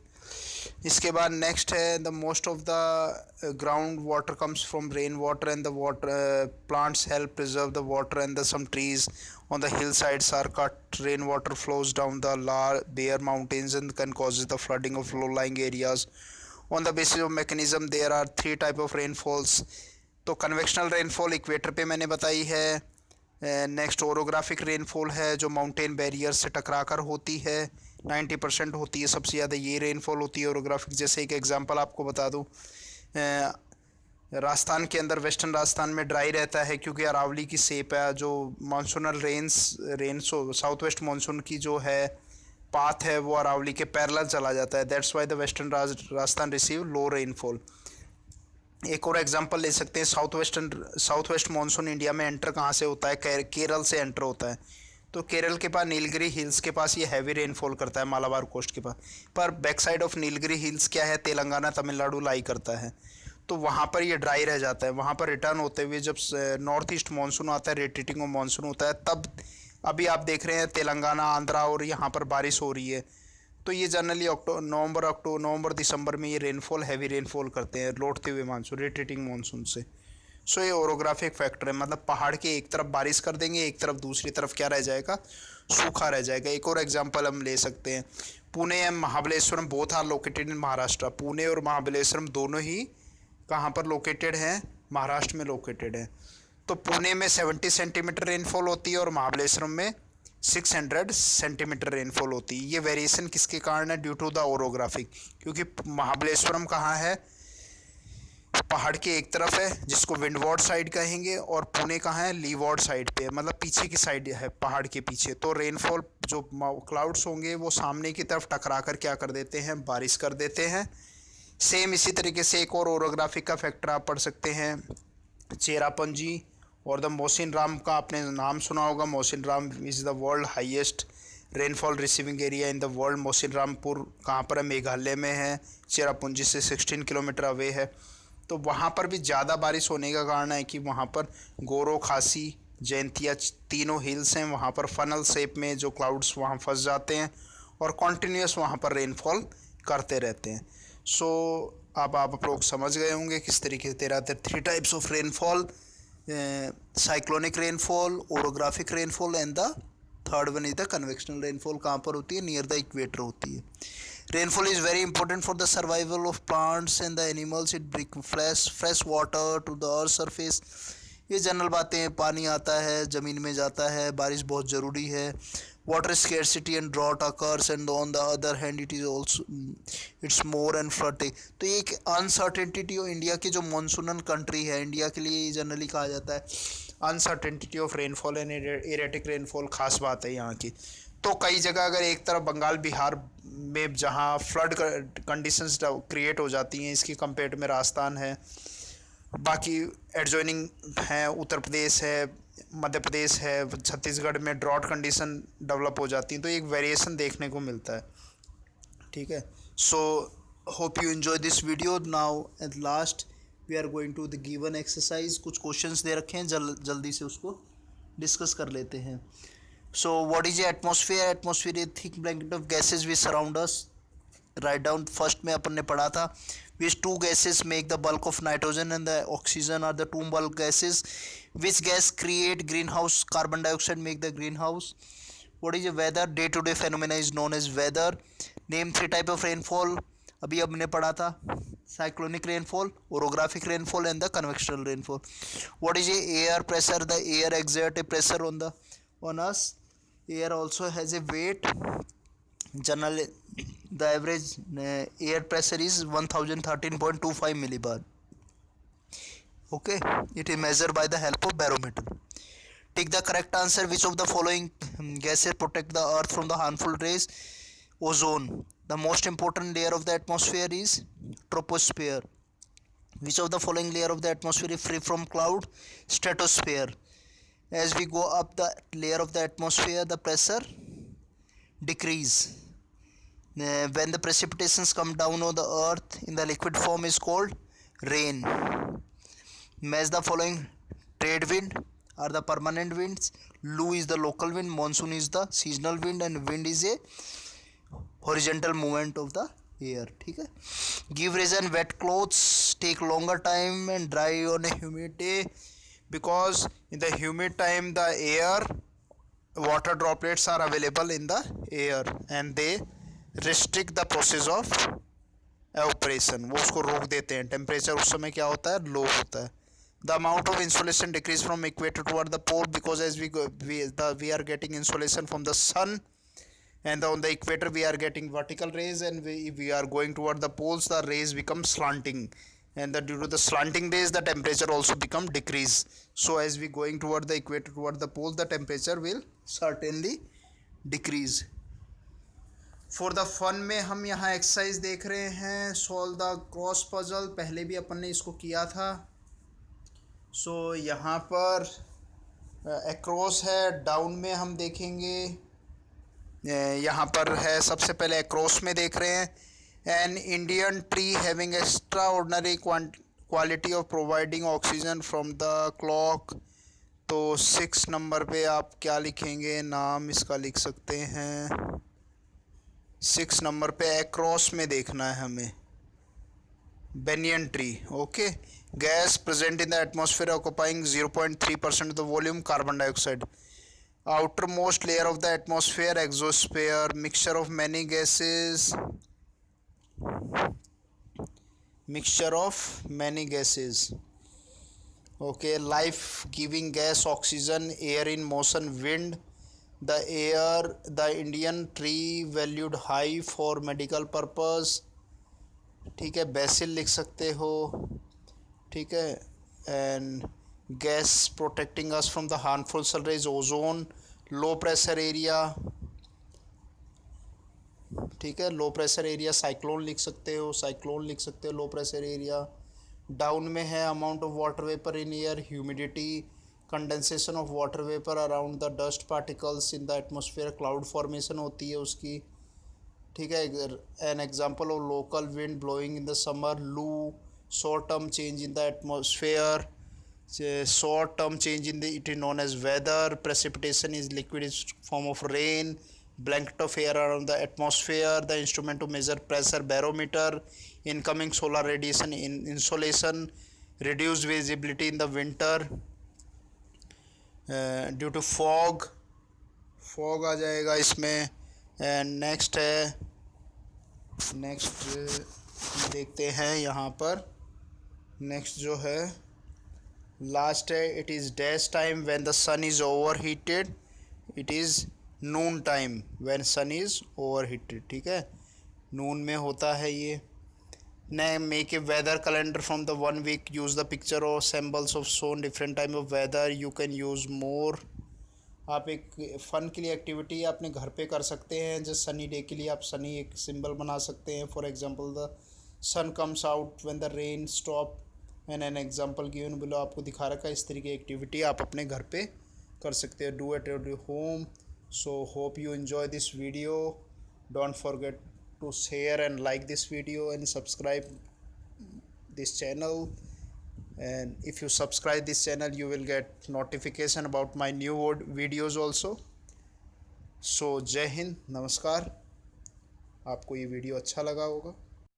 इसके बाद नेक्स्ट है the most of the ground water comes from rain water and the water plants help preserve the water and the some trees on the hillsides are cut. Rainwater flows down the bare mountains and can cause the flooding of low-lying areas. On the basis of mechanism there are 3 type of rainfalls. तो convectional rainfall equator पे मैंने बताई है. Next orographic rainfall है जो mountain barrier से टकराकर होती है, 90% होती है सबसे ज़्यादा ये रेनफॉल होती है ओरोग्राफिक. जैसे एक एग्जांपल आपको बता दूँ, राजस्थान के अंदर वेस्टर्न राजस्थान में ड्राई रहता है क्योंकि अरावली की सेप है. जो monsoonal rains south west monsoon की जो है पाथ है वो अरावली के पैरेलल चला जाता है. That's why the western Rajasthan receive low rainfall. एक और एग्जांपल ले सकते हैं, साउथ वेस्ट मानसून इंडिया में एंटर कहाँ से होता है, केरल से एंटर होता है. तो केरल के पास नीलगिरी हिल्स के पास ये हैवी रेनफॉल करता है, मालाबार कोस्ट के पास. पर back side of Nilgiri hills क्या है, तेलंगाना तमिलनाडु लाई करता है, तो वहाँ पर ये ड्राई रह जाता है. वहाँ पर रिटर्न होते हुए जब नॉर्थ ईस्ट मानसून आता है, रोटेटिंग ऑफ मानसून होता है, तब अभी आप देख रहे हैं तेलंगाना आंध्रा और यहाँ पर बारिश हो रही है. तो ये जनरली नवंबर दिसंबर में ये रेनफॉल हैवी रेनफॉल करते हैं लौटते हुए मानसून, रोटेटिंग मानसून से. सो ये ओरोग्राफिक फैक्टर है, मतलब पहाड़ के एक तरफ बारिश कर देंगे, एक तरफ दूसरी तरफ क्या रह जाएगा, सूखा रह जाएगा. एक और एग्जांपल हम ले सकते हैं, Pune and Mahabaleshwaram both are located in Maharashtra. Pune और महाबलेश्वरम दोनों ही कहाँ पर लोकेटेड हैं, महाराष्ट्र में लोकेटेड है. तो पुणे में 70 सेंटीमीटर रेनफॉल होती है और महाबलेश्वरम में 600 सेंटीमीटर रेनफॉल होती है. ये वेरिएशन किसके कारण है, ड्यू टू द ओरोग्राफिक. क्योंकि महाबलेश्वरम कहाँ है, पहाड़ के एक तरफ है जिसको विंडवार्ड साइड कहेंगे, और पुणे कहाँ है, लीवार्ड साइड पे, मतलब पीछे की साइड है पहाड़ के पीछे. तो रेनफॉल जो क्लाउड्स होंगे वो सामने की तरफ टकरा कर क्या कर देते हैं, बारिश कर देते हैं. सेम इसी तरीके से एक और ओरोग्राफिक का फैक्टर आप पढ़ सकते हैं, चेरापूंजी और द मोसिन राम का आपने नाम सुना होगा. Mosin Ram is the world highest rainfall receiving area in the world. Mosin Rampur कहाँ पर है, मेघालय में है, चेरापूंजी से 16 किलोमीटर अवे है. तो वहाँ पर भी ज़्यादा बारिश होने का कारण है कि वहाँ पर गोरो, खासी, जयंतिया तीनों हिल्स हैं. वहाँ पर फनल शेप में जो क्लाउड्स वहाँ फंस जाते हैं और कॉन्टीन्यूस वहाँ पर रेनफॉल करते रहते हैं. सो अब आप लोग समझ गए होंगे किस तरीके से 3 types of rainfall, cyclonic rainfall, orographic rainfall and the third one is the convectional rainfall. कहाँ पर होती है, नियर द इक्वेटर होती है. Rainfall is very important for the survival of plants and the animals. It brings fresh water to the earth surface. ये general बातें हैं, पानी आता है ज़मीन में जाता है, बारिश बहुत ज़रूरी है. Water scarcity and drought occurs and on the other hand it is also it's more and flooding. तो एक अनसर्टेनिटी ऑफ इंडिया की जो मानसूनल कंट्री है, इंडिया के लिए जनरली कहा जाता है uncertainty of rainfall and erratic rainfall. खास बात है यहाँ की. तो कई जगह अगर एक तरफ बंगाल बिहार में जहाँ फ्लड कंडीशंस क्रिएट हो जाती हैं, इसकी कंपेयर में राजस्थान है, बाकी एडजॉइनिंग है, उत्तर प्रदेश है, मध्य प्रदेश है, छत्तीसगढ़ में ड्रॉट कंडीशन डेवलप हो जाती हैं. तो एक वेरिएशन देखने को मिलता है. ठीक है. So hope you enjoy this video. Now at last we are going to the given exercise. कुछ क्वेश्चंस दे रखे हैं, जल्दी से उसको डिस्कस कर लेते हैं. So what is the atmosphere? Atmosphere is thick blanket of gases which surround us. Write down. first में अपन ने पढ़ा था which two gases make the bulk of nitrogen and the oxygen are the two bulk gases. Which gas create greenhouse, carbon dioxide make the greenhouse. What is the weather? Day to day phenomena is known as weather. Name 3 type of rainfall. अभी हमने पढ़ा था cyclonic rainfall, orographic rainfall and the convectional rainfall. What is the air pressure? The air exert a pressure on us. Air also has a weight. the average air pressure is 1013.25 millibar. Okay, it is measured by the help of barometer. Take the correct answer. Which of the following gases protect the earth from the harmful rays? Ozone. The most important layer of the atmosphere is troposphere. Which of the following layer of the atmosphere is free from cloud? Stratosphere. As we go up the layer of the atmosphere, the pressure decrease. When the precipitations come down on the earth in the liquid form is called rain. Match the following. Trade wind are the permanent winds, Lu is the local wind, monsoon is the seasonal wind, and wind is a horizontal movement of the air. ठीक है. Give reason. Wet clothes take longer time and dry on a humid day, because in the humid time the air water droplets are available in the air and they restrict the process of evaporation. वो उसको रोक देते हैं. Temperature उस समय क्या होता है, लो होता है. The amount of insolation decrease from equator toward the pole, because as we are getting insolation from the sun, and on the equator we are getting vertical rays, and we are going toward the poles, the rays become slanting, and due to the slanting rays the temperature also become decrease. So as we going toward the equator toward the pole, the temperature will certainly decrease. For the fun में हम यहाँ exercise देख रहे हैं. Solve the cross puzzle. पहले भी अपन ने इसको किया था. सो यहाँ पर एक्रॉस है. डाउन में हम देखेंगे. यहाँ पर है, सबसे पहले एक्रॉस में देख रहे हैं. An Indian tree having extra ordinary quality of providing oxygen from the clock. तो 6 नंबर पे आप क्या लिखेंगे, नाम इसका लिख सकते हैं. 6 नंबर पे एक्रॉस में देखना है हमें. Banyan tree. Okay. Gas present in the atmosphere occupying 0.3% of the volume, carbon dioxide. Outermost layer of the atmosphere, exosphere. Mixture of many gases. Mixture of many gases. Okay. Life giving gas, oxygen, air in motion, wind. The Indian tree valued high for medical purpose. ठीक है. BECIL लिख सकते हो. ठीक है. And gas protecting us from the harmful sun rays, ozone. Low pressure area. ठीक है. लो pressure area cyclone लिख सकते हो. साइक्लोन लिख सकते हो लो प्रेशर एरिया. डाउन में है amount of water vapour in air, humidity, condensation of water vapour around the dust particles in the atmosphere, cloud formation होती है उसकी. ठीक है. An example of local wind blowing in the summer, loo. Short term change in the atmosphere, short term change in the it is known as weather. Precipitation is liquid form of rain. Blanket of air around the atmosphere. The instrument to major pressure, barometer. Incoming solar radiation, insolation. Reduce visibility in the winter due to fog. Fog आ जाएगा इसमें. And next देखते हैं यहाँ पर. Next जो है last है. It is dash time when the sun is over heated. It is noon time when sun is over heated. ठीक है. नून में होता है ये. ने make a weather calendar from the 1 week. Use the picture और symbols of sun different time of weather. You can use more. आप एक फ़न के लिए एक्टिविटी अपने घर पे कर सकते हैं. जैसे सनी डे के लिए आप सनी एक सिंबल बना सकते हैं. For example the sun comes out when the rain stop and an example given below. आपको दिखा रखा है. इस तरीके की एक्टिविटी आप अपने घर पे कर सकते हैं. Do it at your home. So hope you enjoy this video. Don't forget to share and like this video and subscribe this channel. And if you subscribe this channel you will get notification about my new videos also. So जय हिंद, नमस्कार. आपको ये video अच्छा लगा होगा.